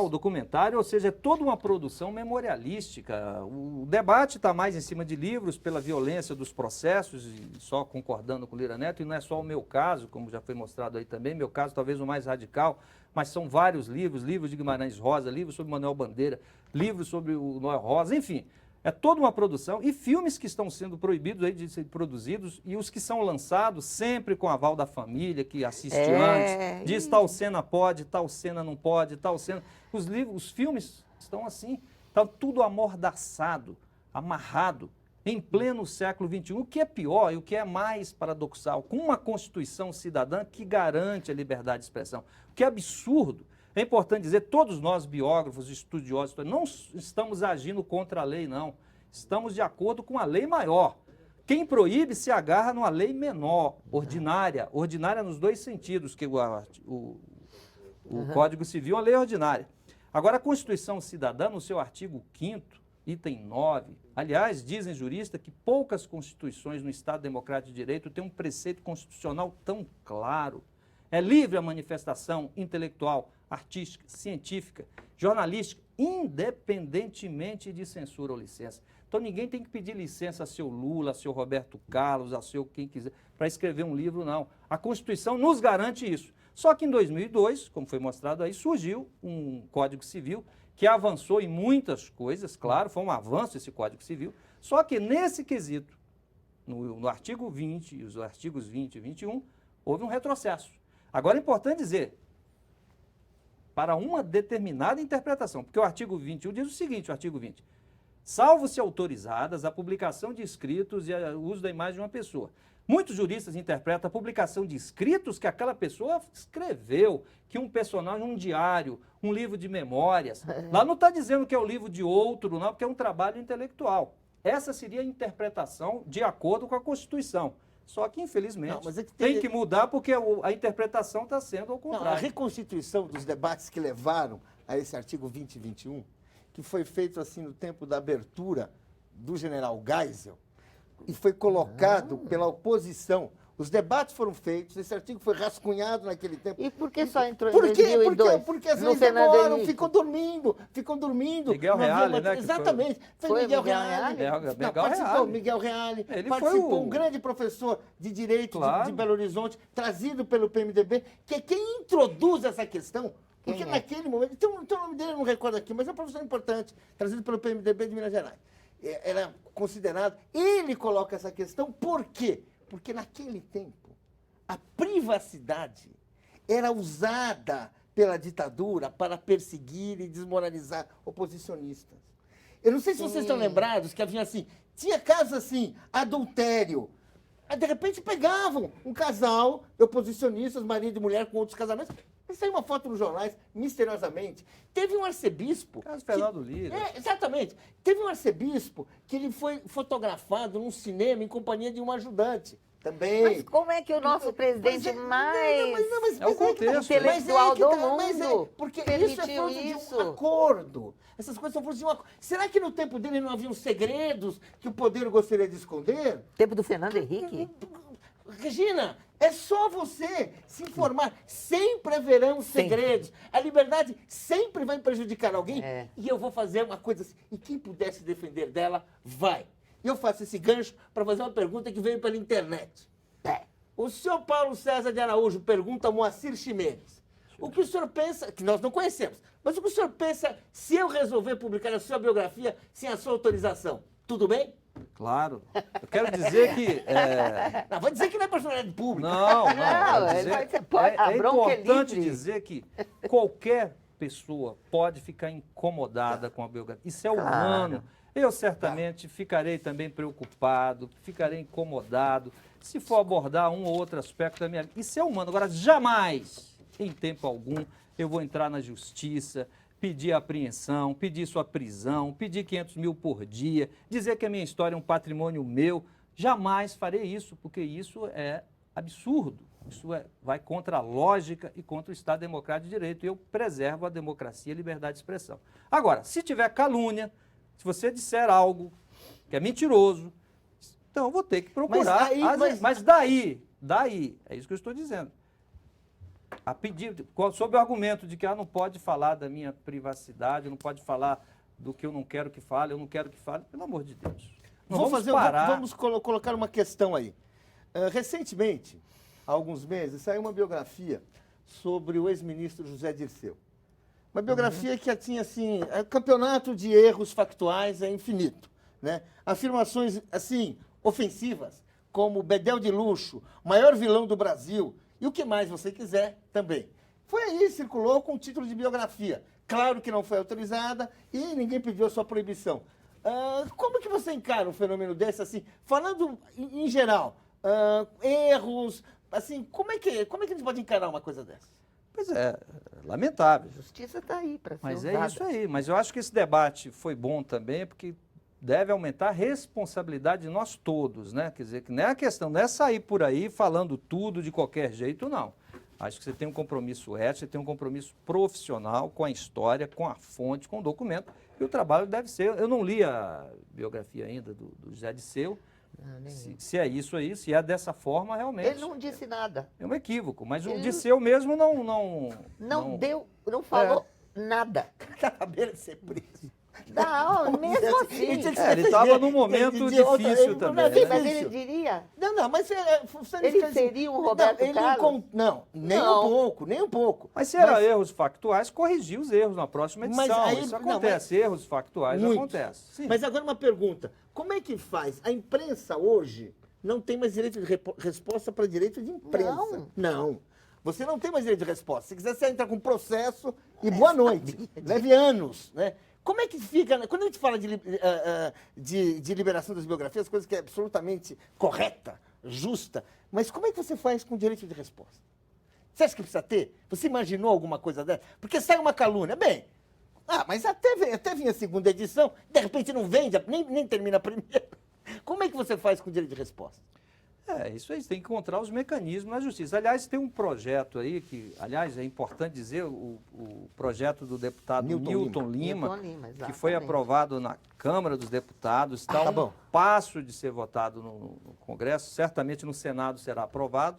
documentário, ou seja, é toda uma produção memorialística. O debate está mais em cima de livros pela violência dos processos, e só concordando com o Lira Neto, e não é só o meu caso, como já foi mostrado aí também, meu caso talvez o mais radical, mas são vários livros, livros de Guimarães Rosa, livros sobre Manuel Bandeira, livros sobre o Noel Rosa, enfim. É toda uma produção e filmes que estão sendo proibidos aí de serem produzidos e os que são lançados sempre com aval da família que assiste antes, diz tal cena pode, tal cena não pode, tal cena. Os filmes estão assim, está tudo amordaçado, amarrado, em pleno século XXI, o que é pior e o que é mais paradoxal, com uma Constituição cidadã que garante a liberdade de expressão. O que é absurdo. É importante dizer, todos nós, biógrafos, estudiosos, não estamos agindo contra a lei, não. Estamos de acordo com a lei maior. Quem proíbe se agarra numa lei menor, ordinária nos dois sentidos, que o Código Civil é uma lei ordinária. Agora, a Constituição Cidadã, no seu artigo 5º, item 9, aliás, dizem juristas que poucas constituições no Estado Democrático de Direito têm um preceito constitucional tão claro. É livre a manifestação intelectual, artística, científica, jornalística, independentemente de censura ou licença. Então ninguém tem que pedir licença a seu Lula, a seu Roberto Carlos, a seu quem quiser, para escrever um livro, não. A Constituição nos garante isso. Só que em 2002, como foi mostrado aí, surgiu um Código Civil que avançou em muitas coisas, claro, foi um avanço esse Código Civil, só que nesse quesito, no artigo 20 e os artigos 20 e 21, houve um retrocesso. Agora é importante dizer, para uma determinada interpretação, porque o artigo 21 diz o seguinte, o artigo 20, salvo-se autorizadas a publicação de escritos e o uso da imagem de uma pessoa. Muitos juristas interpretam a publicação de escritos que aquela pessoa escreveu, que um personagem, um diário, um livro de memórias. Lá não está dizendo que é o livro de outro, não, porque é um trabalho intelectual. Essa seria a interpretação de acordo com a Constituição. Só que, infelizmente, Não, mas é que tem que mudar porque a interpretação está sendo ao Não, a contrário. reconstituição dos debates que levaram a esse artigo 20 e 21, que foi feito assim no tempo da abertura do general Geisel, e foi colocado pela oposição. Os debates foram feitos, esse artigo foi rascunhado naquele tempo. E por que só entrou em Por quê? 2002? Porque às no vezes Fernando demoram, Henrique? ficam dormindo. Miguel não havia Reale, uma- né, que Exatamente. Foi Foi Miguel Miguel Reale. Reale? Não, Miguel participou Reale. Miguel Reale. Ele Participou foi o- um grande professor de Direito Claro. de Belo Horizonte, trazido pelo PMDB, que é quem introduz essa questão. Porque Quem é? naquele momento, então o nome dele eu não recordo aqui, mas é um professor importante, trazido pelo PMDB de Minas Gerais. Era considerado, ele coloca essa questão, por quê? Porque naquele tempo, a privacidade era usada pela ditadura para perseguir e desmoralizar oposicionistas. Eu não sei se vocês estão lembrados que havia assim, tinha casos assim, adultério. Aí, de repente pegavam um casal de oposicionistas, marido e mulher com outros casamentos. E saiu uma foto nos jornais, misteriosamente. Teve um arcebispo. Caso Fernando Lira. Exatamente. Teve um arcebispo que ele foi fotografado num cinema em companhia de um ajudante. Também. Mas como é que o nosso presidente mais É o contexto. intelectual do mas mundo porque isso é permitiu fruto de isso? um acordo. Essas coisas são fruto de um acordo. Será que no tempo dele não haviam segredos que o poder gostaria de esconder? Tempo do Fernando Henrique? Regina, é só você se informar. Sempre haverão segredos. A liberdade sempre vai prejudicar alguém. É. E eu vou fazer uma coisa assim. E quem puder se defender dela, vai. E eu faço esse gancho para fazer uma pergunta que veio pela internet. O senhor Paulo César de Araújo pergunta a Moacir Ximenes. O que o senhor pensa, que nós não conhecemos, mas o que o senhor pensa se eu resolver publicar a sua biografia sem a sua autorização? Tudo bem? Claro. Eu quero dizer que... Não, vou dizer que não é personalidade pública. Não. Não, quero ele dizer- vai- você pode- a é bronca é importante livre. dizer que qualquer pessoa pode ficar incomodada com a biografia. Isso é humano. Eu certamente ficarei também preocupado, ficarei incomodado, se for abordar um ou outro aspecto da minha vida. Isso é humano. Agora, jamais, em tempo algum, eu vou entrar na justiça, pedir apreensão, pedir sua prisão, pedir 500 mil por dia, dizer que a minha história é um patrimônio meu. Jamais farei isso, porque isso é absurdo. Isso vai contra a lógica e contra o Estado Democrático de Direito. Eu preservo a democracia e a liberdade de expressão. Agora, se tiver calúnia, se você disser algo que é mentiroso, então eu vou ter que procurar. Mas daí, é isso que eu estou dizendo. A pedir, sob o argumento de que não pode falar da minha privacidade, não pode falar do que eu não quero que fale, eu não quero que fale, pelo amor de Deus. Não Vamos colocar uma questão aí. Recentemente, há alguns meses, saiu uma biografia sobre o ex-ministro José Dirceu. Uma biografia que tinha, assim, campeonato de erros factuais é infinito, né? Afirmações, assim, ofensivas, como Bedel de luxo, maior vilão do Brasil, e o que mais você quiser também. Foi aí, circulou com o título de biografia. Claro que não foi autorizada e ninguém pediu a sua proibição. Como que você encara um fenômeno desse, assim, falando em geral, erros, assim, como é que a gente pode encarar uma coisa dessa? Pois é, lamentável. A justiça está aí para ser Mas usada. é isso aí. Mas eu acho que esse debate foi bom também, porque deve aumentar a responsabilidade de nós todos, né? Quer dizer, que não é a questão, não é sair por aí falando tudo de qualquer jeito, não. Acho que você tem um compromisso ético, você tem um compromisso profissional com a história, com a fonte, com o documento, e o trabalho deve ser... Eu não li a biografia ainda do José Dirceu, se é isso aí, se é dessa forma, realmente... Ele não disse nada. É um equívoco, mas o Ele- Dirceu mesmo Não falou nada. Tá na beira de ser preso. Não, mesmo assim. ele estava num momento difícil também, Sim, né? mas ele diria... Não, mas Ele seria um Roberto Carlos? Não, nem Não. um pouco, nem um pouco. Mas se era erros factuais, corrigir os erros na próxima edição. Mas aí- Isso não, acontece, erros factuais Muitos. acontece. Sim. Mas agora uma pergunta, como é que faz? A imprensa hoje não tem mais direito de resposta para direito de imprensa. Não. Você não tem mais direito de resposta. Se quiser, você entra com processo e boa noite. Leve anos, né? Como é que fica, quando a gente fala de liberação das biografias, coisa que é absolutamente correta, justa, mas como é que você faz com direito de resposta? Você acha que precisa ter? Você imaginou alguma coisa dessa? Porque sai uma calúnia. Bem, mas até vinha a segunda edição, de repente não vende, nem termina a primeira. Como é que você faz com direito de resposta? Isso aí, tem que encontrar os mecanismos na justiça. Aliás, tem um projeto aí que, aliás, é importante dizer, o projeto do deputado Newton Lima, que foi aprovado na Câmara dos Deputados, está um passo de ser votado no Congresso, certamente no Senado será aprovado.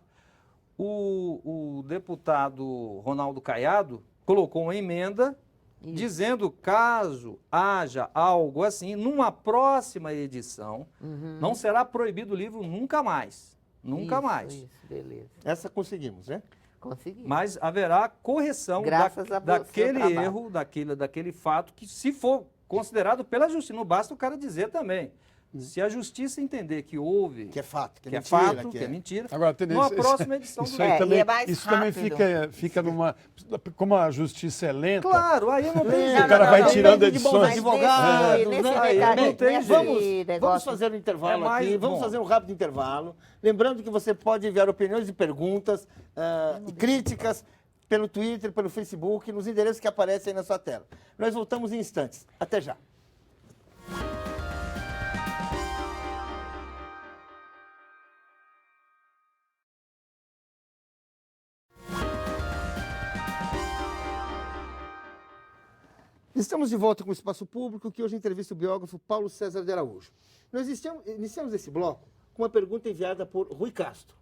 O deputado Ronaldo Caiado colocou uma emenda dizendo, caso haja algo assim, numa próxima edição, não será proibido o livro nunca mais. Nunca mais. Isso, beleza. Essa conseguimos, né? Conseguimos. Mas haverá correção daquele erro, daquele fato, que se for considerado pela justiça, não basta o cara dizer também. Se a justiça entender que houve... Que é fato, que é mentira. mentira. Que é mentira. Agora, numa próxima edição isso do aí também, é mais isso também fica numa... Como a justiça é lenta... Claro, aí não tem... O cara vai tirando edições. Advogados, nesse vamos fazer um intervalo aqui, vamos fazer um rápido intervalo. Lembrando que você pode enviar opiniões e perguntas e críticas pelo Twitter, pelo Facebook, nos endereços que aparecem aí na sua tela. Nós voltamos em instantes. Até já. Estamos de volta com o Espaço Público, que hoje entrevista o biógrafo Paulo César de Araújo. Nós iniciamos esse bloco com uma pergunta enviada por Rui Castro,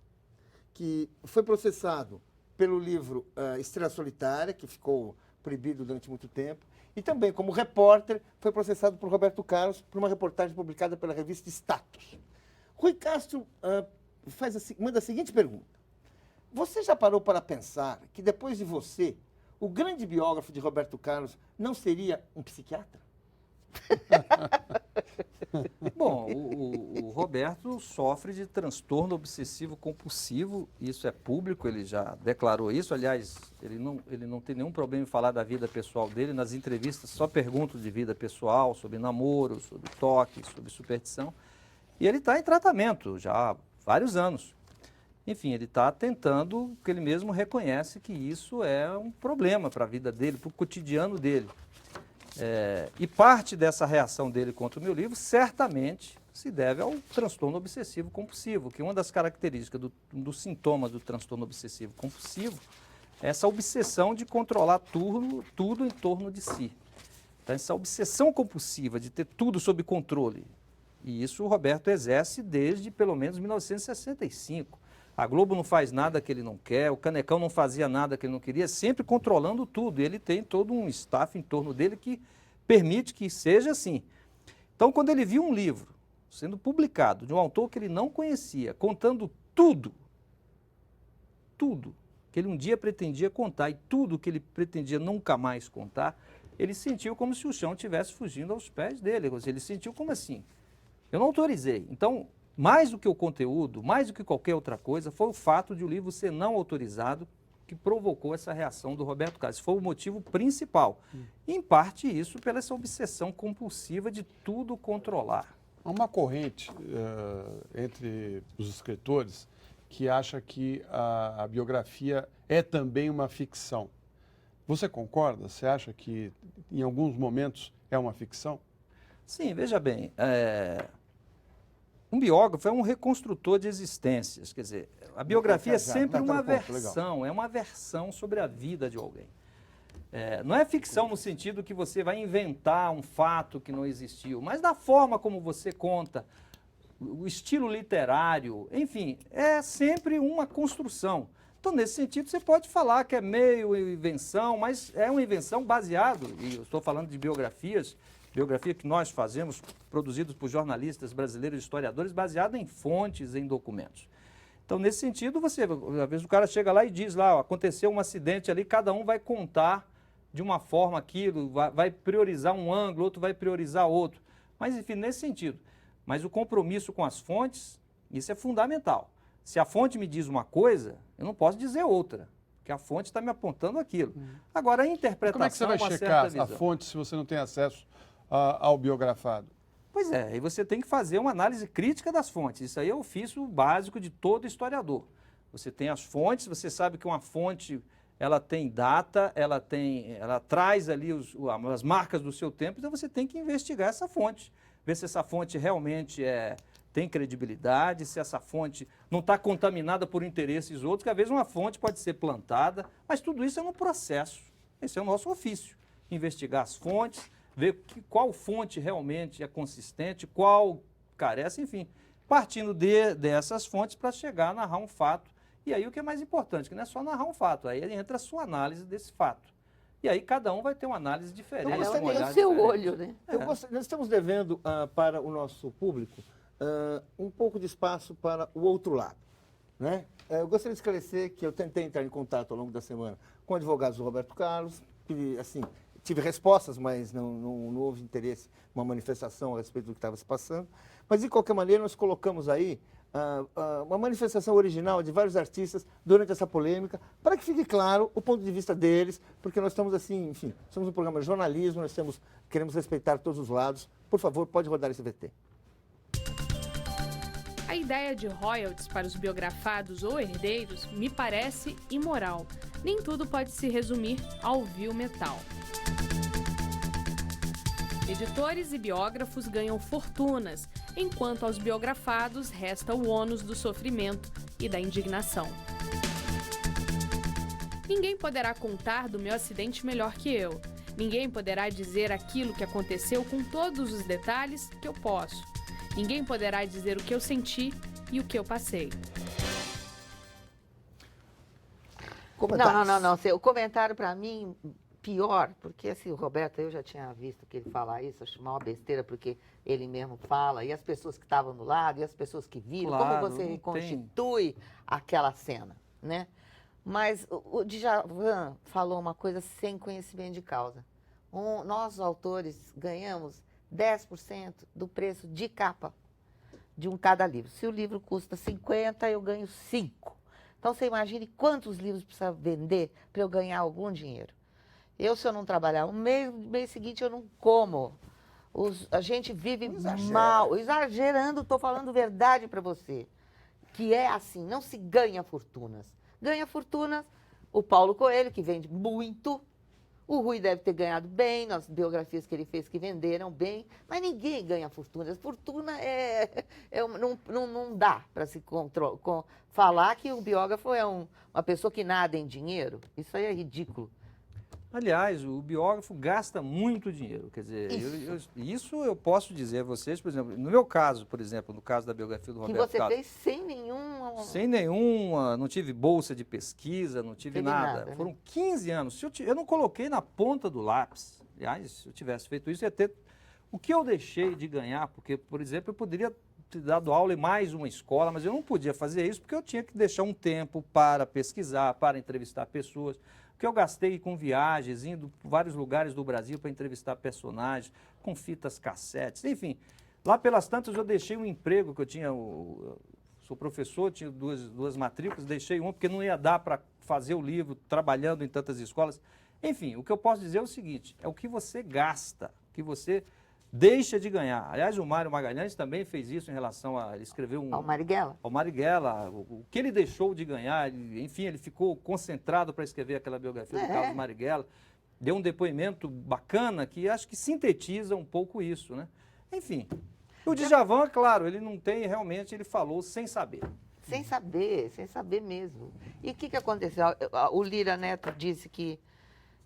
que foi processado pelo livro Estrela Solitária, que ficou proibido durante muito tempo, e também, como repórter, foi processado por Roberto Carlos por uma reportagem publicada pela revista Status. Rui Castro manda a seguinte pergunta. Você já parou para pensar que depois de você, o grande biógrafo de Roberto Carlos não seria um psiquiatra? Bom, o Roberto sofre de transtorno obsessivo compulsivo, isso é público, ele já declarou isso. Aliás, ele não tem nenhum problema em falar da vida pessoal dele. Nas entrevistas só pergunto de vida pessoal, sobre namoro, sobre toque, sobre superstição. E ele está em tratamento já há vários anos. Enfim, ele está tentando, porque ele mesmo reconhece que isso é um problema para a vida dele, para o cotidiano dele. E parte dessa reação dele contra o meu livro, certamente, se deve ao transtorno obsessivo compulsivo, que uma das características dos sintomas do transtorno obsessivo compulsivo é essa obsessão de controlar tudo em torno de si. Então, essa obsessão compulsiva de ter tudo sob controle. E isso o Roberto exerce desde pelo menos 1965. A Globo não faz nada que ele não quer, o Canecão não fazia nada que ele não queria, sempre controlando tudo. E ele tem todo um staff em torno dele que permite que seja assim. Então, quando ele viu um livro sendo publicado de um autor que ele não conhecia, contando tudo que ele um dia pretendia contar e tudo que ele pretendia nunca mais contar, ele sentiu como se o chão estivesse fugindo aos pés dele. Ele sentiu como assim? Eu não autorizei. Então, mais do que o conteúdo, mais do que qualquer outra coisa, foi o fato de o livro ser não autorizado que provocou essa reação do Roberto Carlos. Foi o motivo principal. Em parte isso pela essa obsessão compulsiva de tudo controlar. Há uma corrente entre os escritores que acha que a biografia é também uma ficção. Você concorda? Você acha que em alguns momentos é uma ficção? Sim, veja bem, um biógrafo é um reconstrutor de existências, quer dizer, a biografia é sempre uma versão, é uma versão sobre a vida de alguém. Não é ficção no sentido que você vai inventar um fato que não existiu, mas da forma como você conta, o estilo literário, enfim, é sempre uma construção. Então, nesse sentido, você pode falar que é meio invenção, mas é uma invenção baseada, e eu estou falando de biografia que nós fazemos, produzidos por jornalistas brasileiros e historiadores, baseada em fontes, em documentos. Então, nesse sentido, às vezes o cara chega lá e diz lá, ó, aconteceu um acidente ali, cada um vai contar de uma forma aquilo, vai priorizar um ângulo, outro vai priorizar outro. Mas, enfim, nesse sentido. Mas o compromisso com as fontes, isso é fundamental. Se a fonte me diz uma coisa, eu não posso dizer outra, porque a fonte está me apontando aquilo. Agora, a interpretação... Como é que você vai checar a fonte se você não tem acesso ao biografado? Pois é, aí você tem que fazer uma análise crítica das fontes. Isso aí é o ofício básico de todo historiador. Você tem as fontes, você sabe que uma fonte ela tem data, ela traz ali as marcas do seu tempo, então você tem que investigar essa fonte, ver se essa fonte realmente é tem credibilidade, se essa fonte não está contaminada por interesses outros, que às vezes uma fonte pode ser plantada, mas tudo isso é no processo. Esse é o nosso ofício, investigar as fontes, ver qual fonte realmente é consistente, qual carece, enfim, partindo dessas fontes para chegar a narrar um fato. E aí o que é mais importante, que não é só narrar um fato, aí entra a sua análise desse fato. E aí cada um vai ter uma análise diferente. Cada um um tem olhar o seu diferente. olho, né? Nós estamos devendo para o nosso público um pouco de espaço para o outro lado, né? Eu gostaria de esclarecer que eu tentei entrar em contato ao longo da semana com advogados do Roberto Carlos, e, assim, tive respostas, mas não houve interesse, uma manifestação a respeito do que estava se passando. Mas, de qualquer maneira, nós colocamos aí uma manifestação original de vários artistas durante essa polêmica, para que fique claro o ponto de vista deles, porque nós estamos assim, enfim, somos um programa de jornalismo, queremos respeitar todos os lados. Por favor, pode rodar esse VT. A ideia de royalties para os biografados ou herdeiros me parece imoral. Nem tudo pode se resumir ao vil metal. Editores e biógrafos ganham fortunas, enquanto aos biografados resta o ônus do sofrimento e da indignação. Ninguém poderá contar do meu acidente melhor que eu. Ninguém poderá dizer aquilo que aconteceu com todos os detalhes que eu posso. Ninguém poderá dizer o que eu senti e o que eu passei. Não. O comentário, para mim, pior, porque assim, o Roberto, eu já tinha visto que ele falar isso, acho uma besteira, porque ele mesmo fala, e as pessoas que estavam do lado, e as pessoas que viram, Claro, como você reconstitui aquela cena, né? Mas o Djavan falou uma coisa sem conhecimento de causa. Nós, autores, ganhamos 10% do preço de capa de cada livro. Se o livro custa 50, eu ganho 5. Então, você imagine quantos livros precisa vender para eu ganhar algum dinheiro. Se eu não trabalhar no mês seguinte, eu não como. A gente vive mal, exagerando, estou falando verdade para você. Que é assim, não se ganha fortunas. Ganha fortunas o Paulo Coelho, que vende muito. O Rui deve ter ganhado bem, nas biografias que ele fez que venderam bem, mas ninguém ganha fortunas. Fortuna não dá para se falar que o biógrafo é uma pessoa que nada em dinheiro. Isso aí é ridículo. Aliás, o biógrafo gasta muito dinheiro. Quer dizer, isso eu posso dizer a vocês, por exemplo, no meu caso, por exemplo, no caso da biografia do Roberto Carlos. Que você fez sem nenhuma... Sem nenhuma, não tive bolsa de pesquisa, não tive nada. Né? Foram 15 anos. Eu não coloquei na ponta do lápis. Aliás, se eu tivesse feito isso, ia ter... O que eu deixei de ganhar, porque, por exemplo, eu poderia ter dado aula em mais uma escola, mas eu não podia fazer isso porque eu tinha que deixar um tempo para pesquisar, para entrevistar pessoas. Que eu gastei com viagens, indo para vários lugares do Brasil para entrevistar personagens, com fitas cassetes, enfim. Lá pelas tantas eu deixei um emprego que eu tinha, sou professor, tinha duas matrículas, deixei uma porque não ia dar para fazer o livro trabalhando em tantas escolas. Enfim, o que eu posso dizer é o seguinte, é o que você gasta, o que você deixa de ganhar. Aliás, o Mário Magalhães também fez isso em relação a... Ele escreveu Ao Marighella? Ao Marighella. O que ele deixou de ganhar, enfim, ele ficou concentrado para escrever aquela biografia do Carlos Marighella. Deu um depoimento bacana que acho que sintetiza um pouco isso, né? Enfim, o Djavan, claro, ele não tem realmente, ele falou sem saber. Sem saber mesmo. E o que aconteceu? O Lira Neto disse que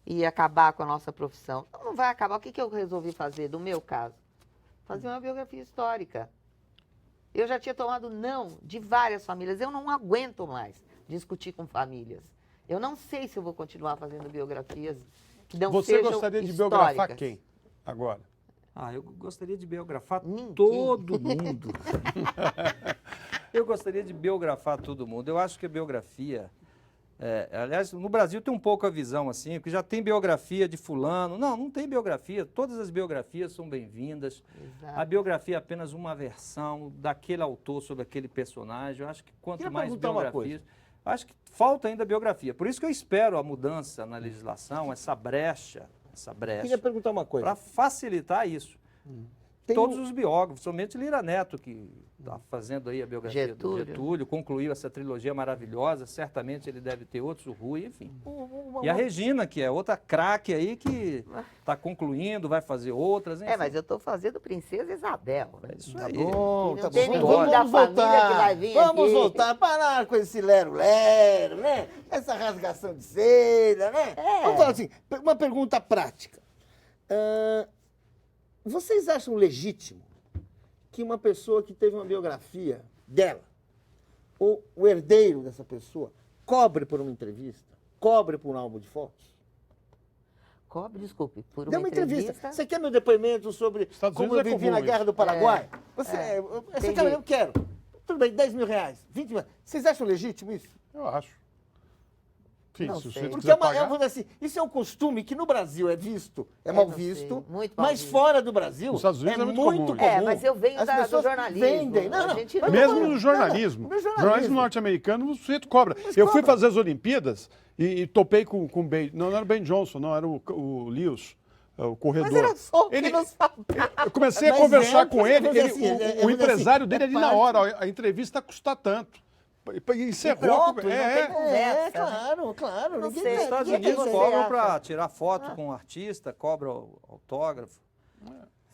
ia acabar com a nossa profissão. Não vai acabar. O que eu resolvi fazer, no meu caso? Fazer uma biografia histórica. Eu já tinha tomado não de várias famílias. Eu não aguento mais discutir com famílias. Eu não sei se eu vou continuar fazendo biografias que não Você sejam gostaria de históricas. biografar quem agora? Eu gostaria de biografar Ninguém. todo mundo. Eu gostaria de biografar todo mundo. Eu acho que a biografia... aliás, no Brasil tem um pouco a visão assim, que já tem biografia de fulano. Não tem biografia. Todas as biografias são bem-vindas. A biografia é apenas uma versão daquele autor sobre aquele personagem. Eu acho que quanto mais biografias... Acho que falta ainda biografia. Por isso que eu espero a mudança na legislação, essa brecha. Queria perguntar uma coisa. Para facilitar isso. Tem todos um- os biógrafos, somente Lira Neto, que está fazendo aí a biografia Getúlio. do Getúlio, concluiu essa trilogia maravilhosa, certamente ele deve ter outros, o Rui, enfim. E a uma- Regina, que é outra craque aí, que está concluindo, vai fazer outras, enfim. Mas eu estou fazendo Princesa Isabel. Né? É isso Tá aí. bom, Não tá tem bom. ninguém da família que vai vir Vamos aqui. voltar, parar com esse lero-lero, né? Essa rasgação de seda, né? Vamos falar assim, uma pergunta prática. Vocês acham legítimo que uma pessoa que teve uma biografia dela, ou o herdeiro dessa pessoa, cobre por uma entrevista, cobre por um álbum de fotos? Cobre, desculpe, por Dê uma uma entrevista. entrevista. Você quer meu depoimento sobre Estados como eu Unidos é vivi comum na Guerra isso. do Paraguai? Você Entendi. quer? Eu quero. Tudo bem, 10 mil reais, 20 mil reais. Vocês acham legítimo isso? Eu acho. Enfim, Não se o sei. sujeito Porque quiser pagar... eu vou dizer assim, isso é um costume que no Brasil é visto, é mal não visto, sei, muito mal mas visto. fora do Brasil Nos Estados Unidos é muito comum isso. Mas eu venho As do pessoas jornalismo. vendem. Não, A não. gente não- Mesmo Não, no jornalismo. no jornalismo. Jornalismo norte-americano, o sujeito cobra. Mas Eu fui cobra. fazer as Olimpíadas e topei com o Ben... Não era o Ben Johnson, não, era o Lewis, o corredor. Mas era só o que Ele- nos faltava. Eu comecei a Mas conversar é, com eu ele, vou dizer assim, eu vou o dizer empresário assim, dele é ali na parte- hora, ó, a entrevista custa tanto. E encerrou. pronto, e não é, tem conversa. Claro. Não ninguém sei. Os quer- Estados ninguém quer Unidos você cobram acha. para tirar foto com o artista, cobra o autógrafo.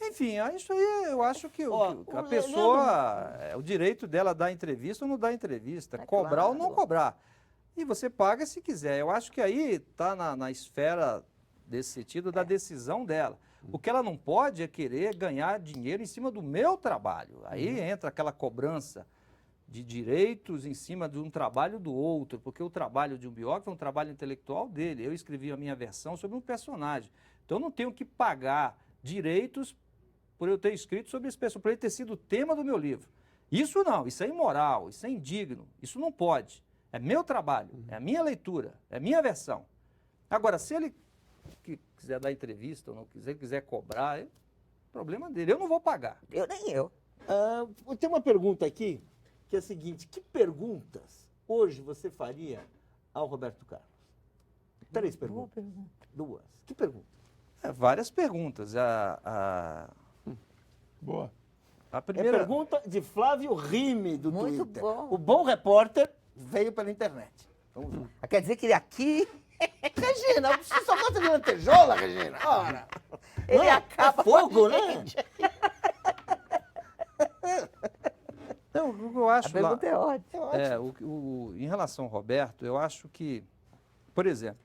Enfim, isso aí eu acho que, Ó, que a o pessoa, é o direito dela dar entrevista ou não dar entrevista, É cobrar ou não claro. cobrar. E você paga se quiser. Eu acho que aí está na esfera desse sentido da decisão dela. O que ela não pode é querer ganhar dinheiro em cima do meu trabalho. Aí entra aquela cobrança de direitos em cima de um trabalho do outro, porque o trabalho de um biógrafo é um trabalho intelectual dele. Eu escrevi a minha versão sobre um personagem. Então eu não tenho que pagar direitos por eu ter escrito sobre esse personagem, por ele ter sido o tema do meu livro. Isso não, isso é imoral, isso é indigno, isso não pode. É meu trabalho, é a minha leitura, é a minha versão. Agora, se ele quiser dar entrevista ou não quiser cobrar, é problema dele, eu não vou pagar. Eu nem eu. Tem uma pergunta aqui, que é a seguinte, que perguntas hoje você faria ao Roberto Carlos? 3 perguntas. 2. Que pergunta? Várias perguntas. Boa. A É primeira... pergunta de Flávio Rime, do Muito Twitter. bom. O bom repórter veio pela internet. Vamos lá. Quer dizer que ele aqui, Regina, você só gosta de lantejola, Regina? Ora. ele Não, acaba é fogo, com a né? gente. Não, o que eu acho A pergunta é ótima. em relação ao Roberto, eu acho que, por exemplo,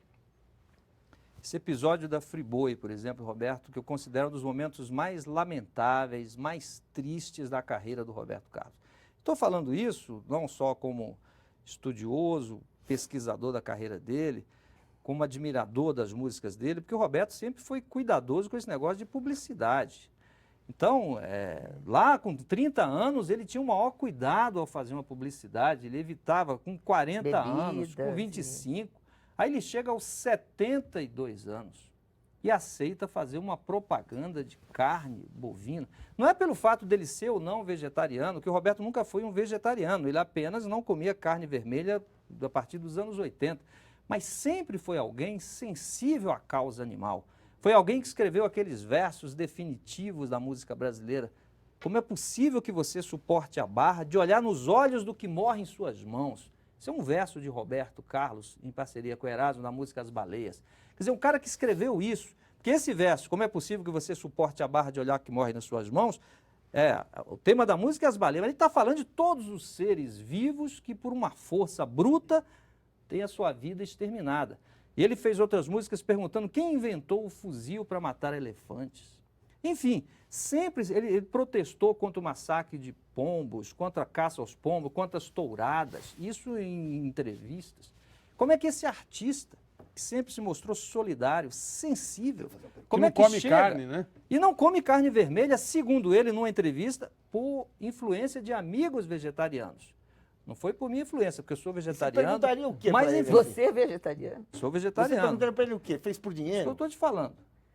esse episódio da Friboi, por exemplo, Roberto, que eu considero um dos momentos mais lamentáveis, mais tristes da carreira do Roberto Carlos. Estou falando isso não só como estudioso, pesquisador da carreira dele, como admirador das músicas dele, porque o Roberto sempre foi cuidadoso com esse negócio de publicidade. Então, lá com 30 anos, ele tinha o maior cuidado ao fazer uma publicidade, ele evitava com 40 anos, com Bebidas, 25. Aí ele chega aos 72 anos e aceita fazer uma propaganda de carne bovina. Não é pelo fato dele ser ou não vegetariano, que o Roberto nunca foi um vegetariano, ele apenas não comia carne vermelha a partir dos anos 80, mas sempre foi alguém sensível à causa animal. Foi alguém que escreveu aqueles versos definitivos da música brasileira. Como é possível que você suporte a barra de olhar nos olhos do que morre em suas mãos? Isso é um verso de Roberto Carlos, em parceria com Erasmo, na música As Baleias. Quer dizer, um cara que escreveu isso. Porque esse verso, como é possível que você suporte a barra de olhar que morre nas suas mãos, o tema da música é As Baleias. Mas ele está falando de todos os seres vivos que, por uma força bruta, têm a sua vida exterminada. E ele fez outras músicas perguntando quem inventou o fuzil para matar elefantes. Enfim, sempre ele protestou contra o massacre de pombos, contra a caça aos pombos, contra as touradas, isso em entrevistas. Como é que esse artista, que sempre se mostrou solidário, sensível, como não é que come chega carne, né? e não come carne vermelha, segundo ele, numa entrevista, por influência de amigos vegetarianos. Não foi por minha influência, porque eu sou Você vegetariano. perguntaria o quê Mas pra ele? enfim, Você é vegetariano? sou Você vegetariano. perguntaria pra ele o quê? Fez por Isso que eu dinheiro? estou te falando.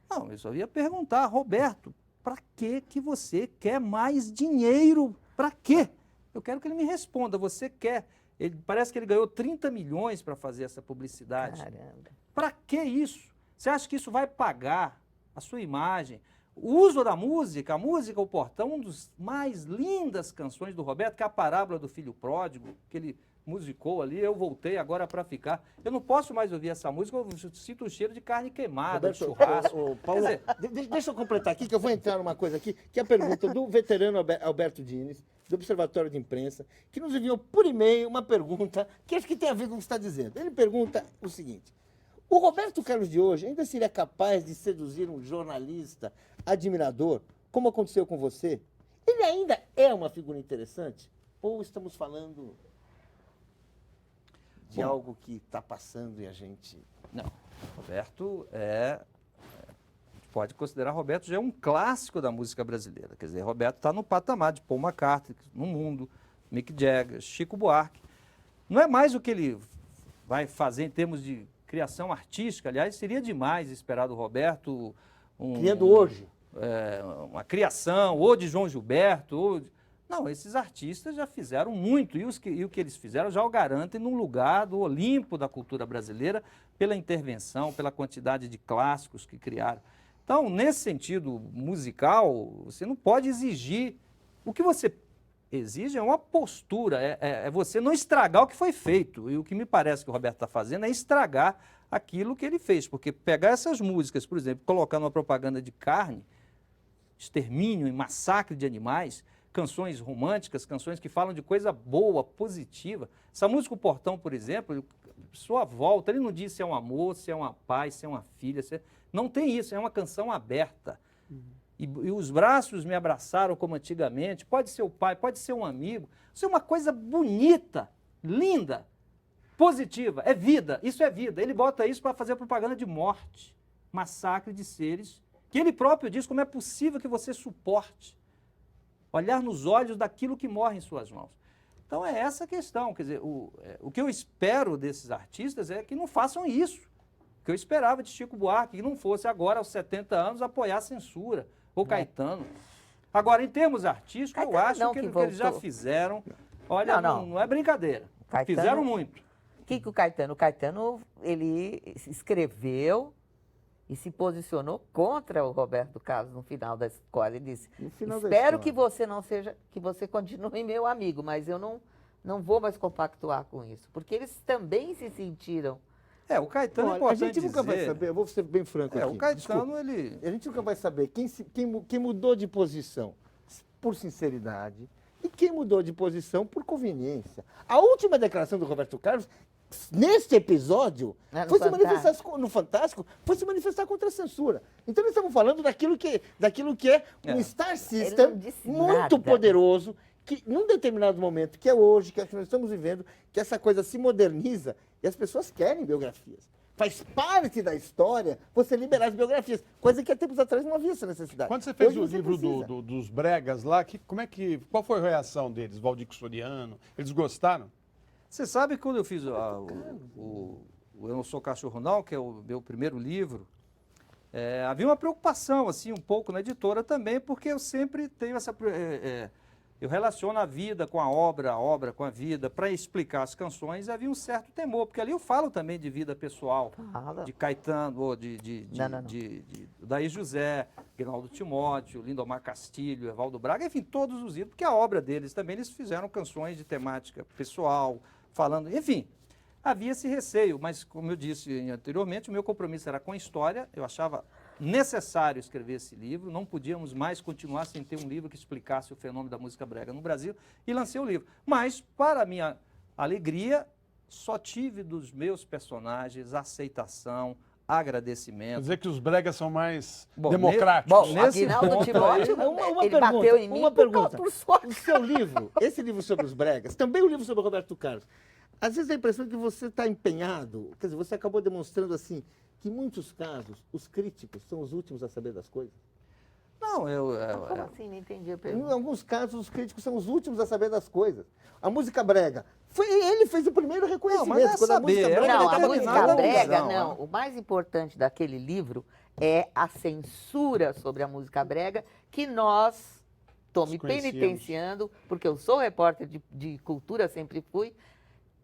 Não, eu só ia perguntar, Roberto, para que você quer mais dinheiro? Para quê? Eu quero que ele me responda. Você quer? Parece que ele ganhou 30 milhões para fazer essa publicidade. Caramba. Para que isso? Você acha que isso vai pagar a sua imagem? O uso da música, a música, o portão, uma das mais lindas canções do Roberto, que é a parábola do filho pródigo, que ele musicou ali, eu voltei agora para ficar. Eu não posso mais ouvir essa música, eu sinto o cheiro de carne queimada, de churrasco. Paulo, deixa eu completar aqui, que eu vou entrar numa coisa aqui, que é a pergunta do veterano Alberto Diniz, do Observatório de Imprensa, que nos enviou por e-mail uma pergunta que acho que tem a ver com o que você está dizendo. Ele pergunta o seguinte: o Roberto Carlos de hoje ainda seria capaz de seduzir um jornalista admirador, como aconteceu com você? Ele ainda é uma figura interessante? Ou estamos falando de algo que está passando e a gente... Não, Roberto pode considerar Roberto já é um clássico da música brasileira. Quer dizer, Roberto está no patamar de Paul McCartney, no mundo, Mick Jagger, Chico Buarque. Não é mais o que ele vai fazer em termos de criação artística. Aliás, seria demais esperar do Roberto... Criando hoje. Uma criação, ou de João Gilberto, ou... Não, esses artistas já fizeram muito, e o que eles fizeram já o garantem num lugar do Olimpo da cultura brasileira, pela intervenção, pela quantidade de clássicos que criaram. Então, nesse sentido musical, você não pode exigir. O que você exige é uma postura, é você não estragar o que foi feito. E o que me parece que o Roberto está fazendo é estragar aquilo que ele fez. Porque pegar essas músicas, por exemplo, colocar numa propaganda de carne, extermínio e massacre de animais, canções românticas, canções que falam de coisa boa, positiva. Essa música O Portão, por exemplo, a pessoa volta, ele não diz se é um amor, se é uma paz, se é uma filha, não tem isso, é uma canção aberta. E os braços me abraçaram como antigamente, pode ser o pai, pode ser um amigo, isso é uma coisa bonita, linda, positiva, é vida, isso é vida. Ele bota isso para fazer propaganda de morte, massacre de seres, que ele próprio diz como é possível que você suporte olhar nos olhos daquilo que morre em suas mãos. Então é essa a questão, quer dizer, o que eu espero desses artistas é que não façam isso. O que eu esperava de Chico Buarque, que não fosse agora, aos 70 anos, apoiar a censura, ou Caetano. Agora, em termos artísticos, Caetano, eu acho não, que que eles já fizeram, olha, não é brincadeira, Caetano, fizeram muito. O que o Caetano? O Caetano, ele escreveu e se posicionou contra o Roberto Carlos no final da história. Ele disse: espero que você não seja, que você continue meu amigo, mas eu não vou mais compactuar com isso. Porque eles também se sentiram. O Caetano é importante a gente nunca vai saber, eu vou ser bem franco aqui. O Caetano, desculpa, a gente nunca vai saber quem mudou de posição por sinceridade e quem mudou de posição por conveniência. A última declaração do Roberto Carlos, neste episódio, foi se manifestar no Fantástico, foi se manifestar contra a censura. Então nós estamos falando daquilo que é um Star System muito poderoso, que num determinado momento, que é hoje, que nós estamos vivendo, que essa coisa se moderniza e as pessoas querem biografias. Faz parte da história você liberar as biografias, coisa que há tempos atrás não havia essa necessidade. Quando você fez o livro dos Bregas lá, qual foi a reação deles, Valdir Soriano? Eles gostaram? Você sabe que quando eu fiz Eu Não Sou Cachorro Não, que é o meu primeiro livro, havia uma preocupação, assim, um pouco na editora também, porque eu sempre tenho essa... eu relaciono a vida com a obra com a vida. Para explicar as canções, havia um certo temor, porque ali eu falo também de vida pessoal, de Caetano, ou Daí José, Rinaldo Timóteo, Lindomar Castilho, Evaldo Braga, enfim, todos os ídolos, porque a obra deles também, eles fizeram canções de temática pessoal, falando, enfim, havia esse receio, mas como eu disse anteriormente, o meu compromisso era com a história, eu achava necessário escrever esse livro, não podíamos mais continuar sem ter um livro que explicasse o fenômeno da música brega no Brasil, e lancei o livro. Mas, para minha alegria, só tive dos meus personagens aceitação, agradecimento. Quer dizer que os bregas são mais democráticos. Nesse Rinaldo Timóteo, ele bateu em mim por sorte. O seu livro, esse livro sobre os bregas, também o livro sobre o Roberto Carlos, às vezes dá a impressão que você está empenhado, quer dizer, você acabou demonstrando assim, que em muitos casos os críticos são os últimos a saber das coisas. Não, como assim? Não entendi a pergunta. Em alguns casos os críticos são os últimos a saber das coisas. A música brega, ele fez o primeiro reconhecimento. Quando a música brega, não, a música brega, não. O mais importante daquele livro é a censura sobre a música brega, que nós, estou me penitenciando, porque eu sou repórter de cultura, sempre fui,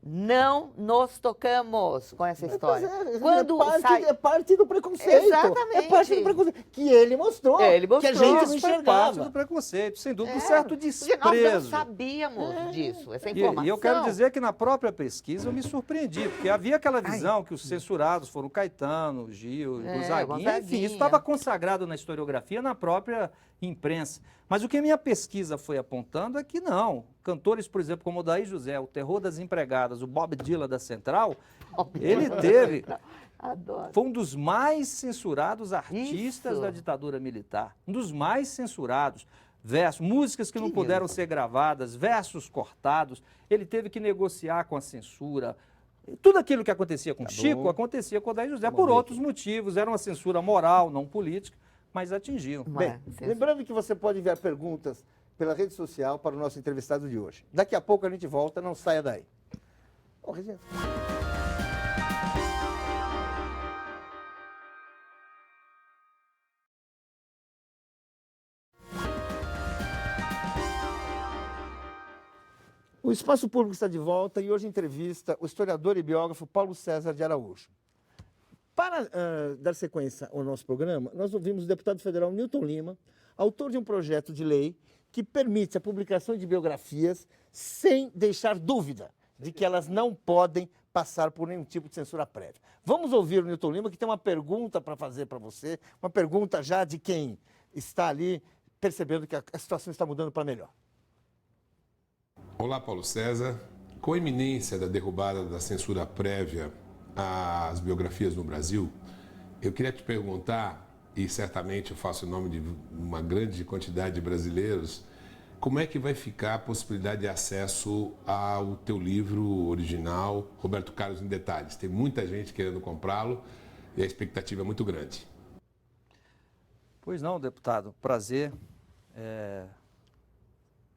Não nos tocamos com essa história. Quando é parte do preconceito. Exatamente. É parte do preconceito. Que ele mostrou. Ele mostrou. Que a gente não Isso foi parte do enxergava. preconceito, sem dúvida, um certo Porque desprezo. nós não sabíamos disso, essa informação. E eu quero dizer que na própria pesquisa eu me surpreendi, porque havia aquela visão que os censurados foram Caetano, Gil, Gonzaguinha, enfim, isso estava consagrado na historiografia, na própria imprensa. Mas o que a minha pesquisa foi apontando é que não. Cantores, por exemplo, como o Odair José, o Terror das Empregadas, o Bob Dylan da Central, ele teve... Adoro. Foi um dos mais censurados artistas Isso. da ditadura militar. Um dos mais censurados. Versos, músicas que não puderam ser gravadas, versos cortados. Ele teve que negociar com a censura. Tudo aquilo que acontecia com Chico, acontecia com o Odair José por outros motivos. Era uma censura moral, não política, mas atingiam. Bem, lembrando que você pode enviar perguntas pela rede social para o nosso entrevistado de hoje. Daqui a pouco a gente volta, não saia daí. Ô, Regina. O Espaço Público está de volta e hoje entrevista o historiador e biógrafo Paulo César de Araújo. Para dar sequência ao nosso programa, nós ouvimos o deputado federal Newton Lima, autor de um projeto de lei que permite a publicação de biografias sem deixar dúvida de que elas não podem passar por nenhum tipo de censura prévia. Vamos ouvir o Newton Lima, que tem uma pergunta para fazer para você, uma pergunta já de quem está ali percebendo que a situação está mudando para melhor. Olá, Paulo César. Com a iminência da derrubada da censura prévia às biografias no Brasil, eu queria te perguntar, e certamente eu faço em nome de uma grande quantidade de brasileiros, como é que vai ficar a possibilidade de acesso ao teu livro original, Roberto Carlos em Detalhes? Tem muita gente querendo comprá-lo e a expectativa é muito grande. Pois não, deputado. Prazer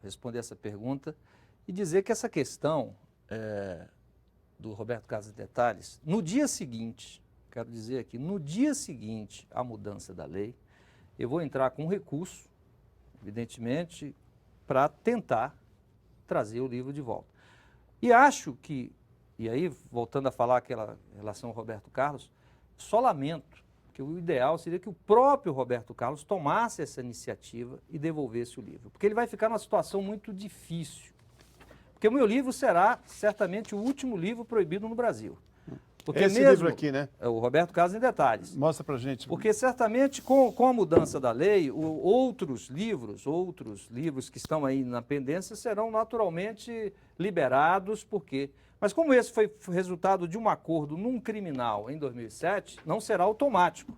responder essa pergunta e dizer que essa questão do Roberto Carlos em Detalhes, no dia seguinte, quero dizer aqui, no dia seguinte à mudança da lei, eu vou entrar com um recurso, evidentemente, para tentar trazer o livro de volta. E acho que, e aí voltando a falar aquela relação ao Roberto Carlos, só lamento que o ideal seria que o próprio Roberto Carlos tomasse essa iniciativa e devolvesse o livro, porque ele vai ficar numa situação muito difícil. Porque o meu livro será certamente o último livro proibido no Brasil. Porque esse mesmo, livro aqui, né? É o Roberto Carlos em Detalhes. Mostra pra gente. Porque certamente com a mudança da lei, outros livros que estão aí na pendência serão naturalmente liberados, porque... Mas como esse foi resultado de um acordo num criminal em 2007, não será automático.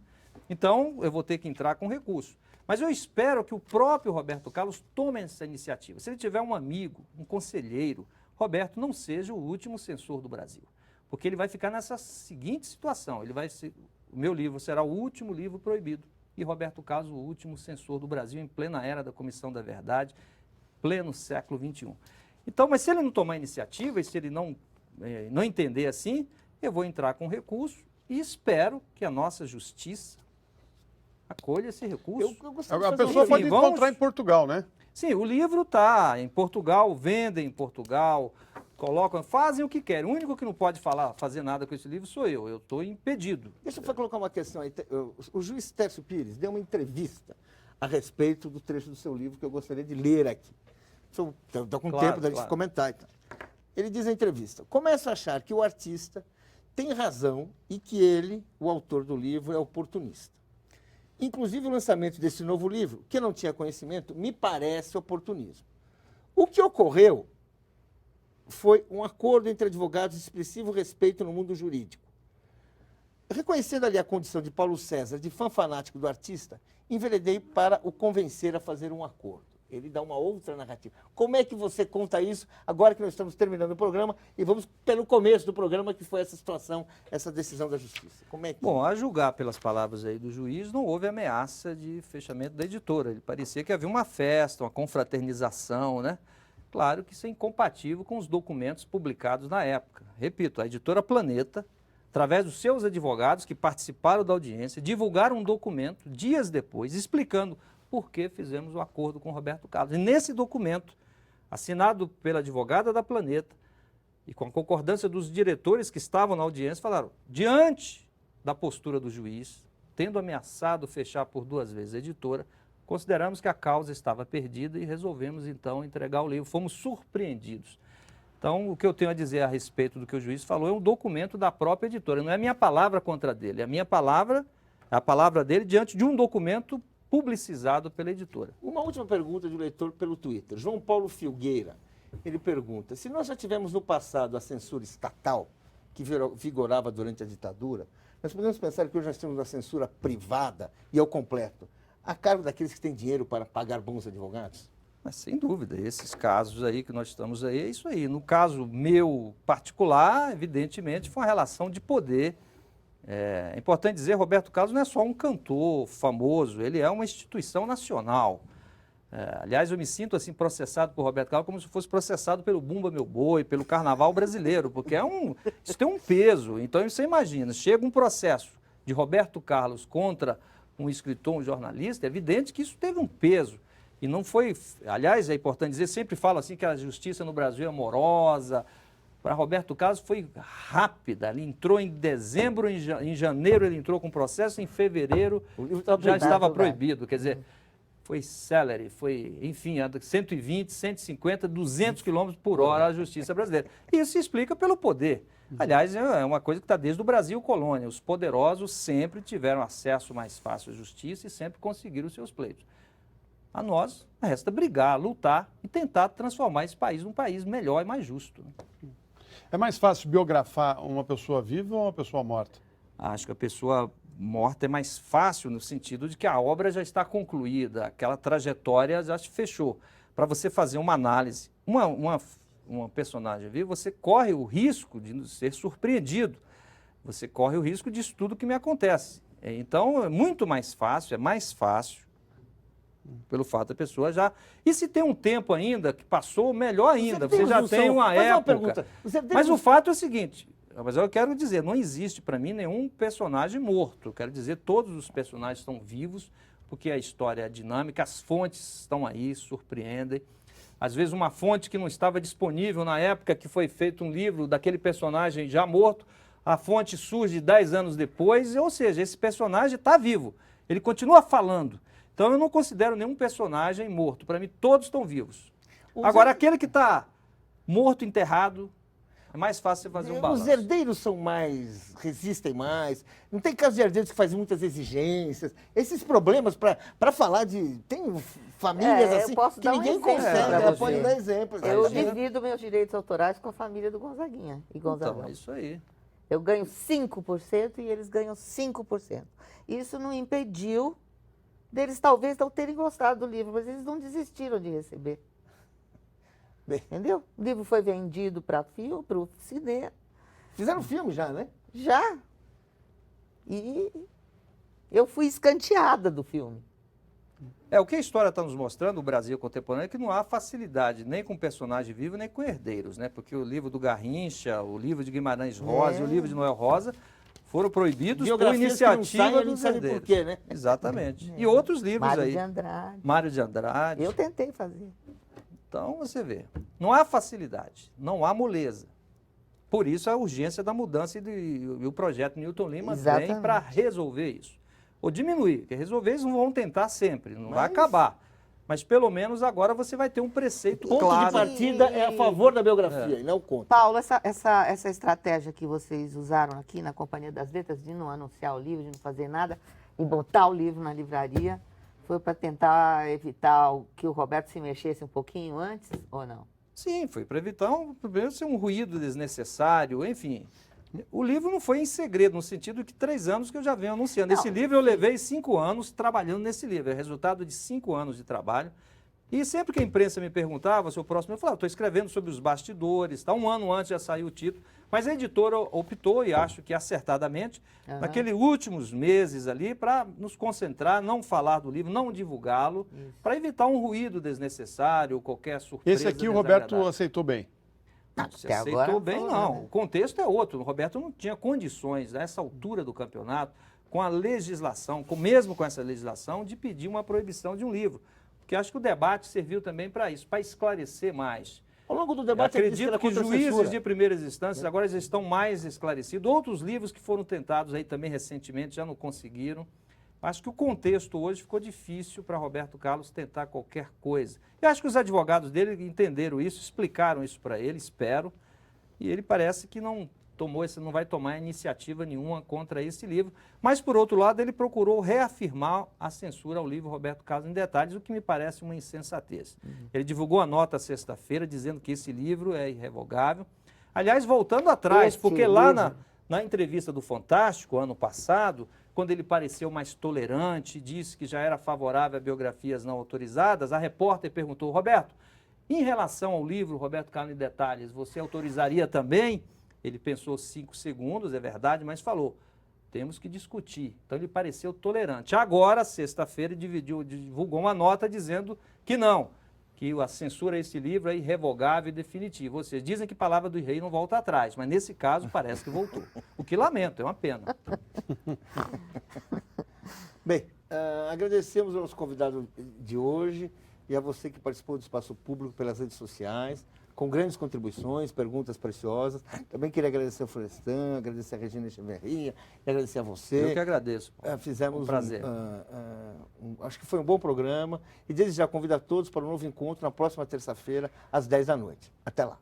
Então, eu vou ter que entrar com recurso. Mas eu espero que o próprio Roberto Carlos tome essa iniciativa. Se ele tiver um amigo, um conselheiro, Roberto não seja o último censor do Brasil. Porque ele vai ficar nessa seguinte situação. O meu livro será o último livro proibido. E Roberto Carlos, o último censor do Brasil em plena era da Comissão da Verdade, pleno século XXI. Então, mas se ele não tomar iniciativa e se ele não entender assim, eu vou entrar com recurso e espero que a nossa justiça acolha esse recurso. A pessoa pode encontrar em Portugal, né? Sim, o livro está em Portugal, vendem em Portugal, fazem o que querem. O único que não pode fazer nada com esse livro sou eu. Eu estou impedido. Deixa eu colocar uma questão aí. O juiz Tércio Pires deu uma entrevista a respeito do trecho do seu livro que eu gostaria de ler aqui. Estou com tempo da gente comentar. Então. Ele diz na entrevista: começo a achar que o artista tem razão e que ele, o autor do livro, é oportunista. Inclusive o lançamento desse novo livro, que eu não tinha conhecimento, me parece oportunismo. O que ocorreu foi um acordo entre advogados de expressivo respeito no mundo jurídico. Reconhecendo ali a condição de Paulo César, de fã fanático do artista, enveredei para o convencer a fazer um acordo. Ele dá uma outra narrativa. Como é que você conta isso agora que nós estamos terminando o programa e vamos pelo começo do programa, que foi essa situação, essa decisão da justiça? Como é que... Bom, a julgar pelas palavras aí do juiz, não houve ameaça de fechamento da editora. Ele parecia que havia uma festa, uma confraternização, né? Claro que isso é incompatível com os documentos publicados na época. Repito, a editora Planeta, através dos seus advogados que participaram da audiência, divulgaram um documento dias depois, explicando por que fizemos o acordo com Roberto Carlos. E nesse documento, assinado pela advogada da Planeta, e com a concordância dos diretores que estavam na audiência, falaram, diante da postura do juiz, tendo ameaçado fechar por 2 vezes a editora, consideramos que a causa estava perdida e resolvemos, então, entregar o livro. Fomos surpreendidos. Então, o que eu tenho a dizer a respeito do que o juiz falou é um documento da própria editora. Não é a minha palavra contra dele, é a minha palavra, a palavra dele diante de um documento publicizado pela editora. Uma última pergunta de um leitor pelo Twitter. João Paulo Filgueira, ele pergunta, se nós já tivemos no passado a censura estatal, que vigorava durante a ditadura, nós podemos pensar que hoje nós temos a censura privada e ao completo, a cargo daqueles que têm dinheiro para pagar bons advogados? Mas sem dúvida, esses casos aí que nós estamos aí, é isso aí. No caso meu particular, evidentemente, foi uma relação de poder. É importante dizer, Roberto Carlos não é só um cantor famoso, ele é uma instituição nacional. Aliás, eu me sinto assim processado por Roberto Carlos como se fosse processado pelo Bumba Meu Boi, pelo Carnaval brasileiro, porque isso tem um peso. Então você imagina, chega um processo de Roberto Carlos contra um escritor, um jornalista, é evidente que isso teve um peso. E não foi, aliás, é importante dizer, sempre falo assim que a justiça no Brasil é morosa. Para Roberto Carlos foi rápida, ele entrou em dezembro, em janeiro ele entrou com processo, em fevereiro já estava proibido, quer dizer, foi celery, foi, enfim, 120, 150, 200 km por hora a justiça brasileira. E isso se explica pelo poder. Aliás, é uma coisa que está desde o Brasil colônia. Os poderosos sempre tiveram acesso mais fácil à justiça e sempre conseguiram os seus pleitos. A nós resta brigar, lutar e tentar transformar esse país num país melhor e mais justo. É mais fácil biografar uma pessoa viva ou uma pessoa morta? Acho que a pessoa morta é mais fácil no sentido de que a obra já está concluída, aquela trajetória já se fechou. Para você fazer uma análise, uma personagem viva, você corre o risco de ser surpreendido. Você corre o risco disso tudo que me acontece. Então, é muito mais fácil, pelo fato da pessoa já... E se tem um tempo ainda que passou, melhor ainda. Você já tem uma época. Mas o fato é o seguinte, mas eu quero dizer, não existe para mim nenhum personagem morto. Eu quero dizer, todos os personagens estão vivos, porque a história é dinâmica, as fontes estão aí, surpreendem. Às vezes uma fonte que não estava disponível na época que foi feito um livro daquele personagem já morto, a fonte surge 10 anos depois, ou seja, esse personagem está vivo, ele continua falando. Então eu não considero nenhum personagem morto, para mim todos estão vivos. Agora, aquele que está morto, enterrado, é mais fácil você fazer um balanço. Os herdeiros resistem mais, não tem caso de herdeiros que fazem muitas exigências, esses problemas para falar de... Tem famílias assim que ninguém consegue, pode dar exemplos. Eu divido meus direitos autorais com a família do Gonzaguinha e Gonzagão. Então, é isso aí. Eu ganho 5% e eles ganham 5%. Isso não impediu deles talvez não terem gostado do livro, mas eles não desistiram de receber. Entendeu? O livro foi vendido para o cinema. Fizeram filme já, né? Já. E eu fui escanteada do filme. O que a história está nos mostrando, o Brasil contemporâneo, é que não há facilidade nem com personagem vivo, nem com herdeiros, né? Porque o livro do Garrincha, o livro de Guimarães Rosa e o livro de Noel Rosa foram proibidos por iniciativa dos herdeiros. Por quê, né? Exatamente. E outros livros aí. Mário de Andrade. Eu tentei fazer. Então, você vê, não há facilidade, não há moleza. Por isso, a urgência da mudança e o projeto Newton Lima vem para resolver isso. Ou diminuir, porque resolver eles não vão tentar sempre, não vai acabar. Mas, pelo menos, agora você vai ter um preceito claro. O ponto de partida é a favor da biografia e não contra. Paulo, essa estratégia que vocês usaram aqui na Companhia das Letras, de não anunciar o livro, de não fazer nada, e botar o livro na livraria, foi para tentar evitar que o Roberto se mexesse um pouquinho antes, ou não? Sim, foi para evitar um ruído desnecessário, enfim. O livro não foi em segredo, no sentido que 3 anos que eu já venho anunciando. Esse livro eu levei 5 anos trabalhando nesse livro, é resultado de 5 anos de trabalho. E sempre que a imprensa me perguntava se o próximo, eu falava, estou escrevendo sobre os bastidores, tá? 1 ano antes já saiu o título, mas a editora optou, e acho que acertadamente, naqueles últimos meses ali, para nos concentrar, não falar do livro, não divulgá-lo, para evitar um ruído desnecessário, qualquer surpresa. Esse aqui o Roberto aceitou bem. Não, se aceitou bem, não. O contexto é outro. O Roberto não tinha condições, a essa altura do campeonato, com a legislação, mesmo com essa legislação, de pedir uma proibição de um livro. Porque acho que o debate serviu também para isso, para esclarecer mais. Ao longo do Eu debate, ele disse acredito era que contra a juízes censura. de primeiras instâncias agora já estão mais esclarecidos. Outros livros que foram tentados aí também recentemente já não conseguiram. Acho que o contexto hoje ficou difícil para Roberto Carlos tentar qualquer coisa. Eu acho que os advogados dele entenderam isso, explicaram isso para ele, espero, e ele parece que não vai tomar iniciativa nenhuma contra esse livro. Mas, por outro lado, ele procurou reafirmar a censura ao livro Roberto Carlos em Detalhes, o que me parece uma insensatez. Ele divulgou a nota sexta-feira dizendo que esse livro é irrevogável. Aliás, voltando atrás, porque lá na entrevista do Fantástico, ano passado, quando ele pareceu mais tolerante, disse que já era favorável a biografias não autorizadas, a repórter perguntou: Roberto, em relação ao livro Roberto Carlos em Detalhes, você autorizaria também? Ele pensou 5 segundos, é verdade, mas falou: temos que discutir. Então ele pareceu tolerante. Agora, sexta-feira, divulgou uma nota dizendo que não, que a censura a esse livro é irrevogável e definitiva. Ou seja, dizem que palavra do rei não volta atrás, mas nesse caso parece que voltou. O que lamento, é uma pena. Bem, agradecemos ao nosso convidado de hoje e a você que participou do Espaço Público pelas redes sociais, com grandes contribuições, perguntas preciosas. Também queria agradecer ao Florestan, agradecer a Regina Echeverria e agradecer a você. Eu que agradeço. Fizemos um prazer. Acho que foi um bom programa e desde já convido a todos para um novo encontro na próxima terça-feira, às 10 da noite. Até lá.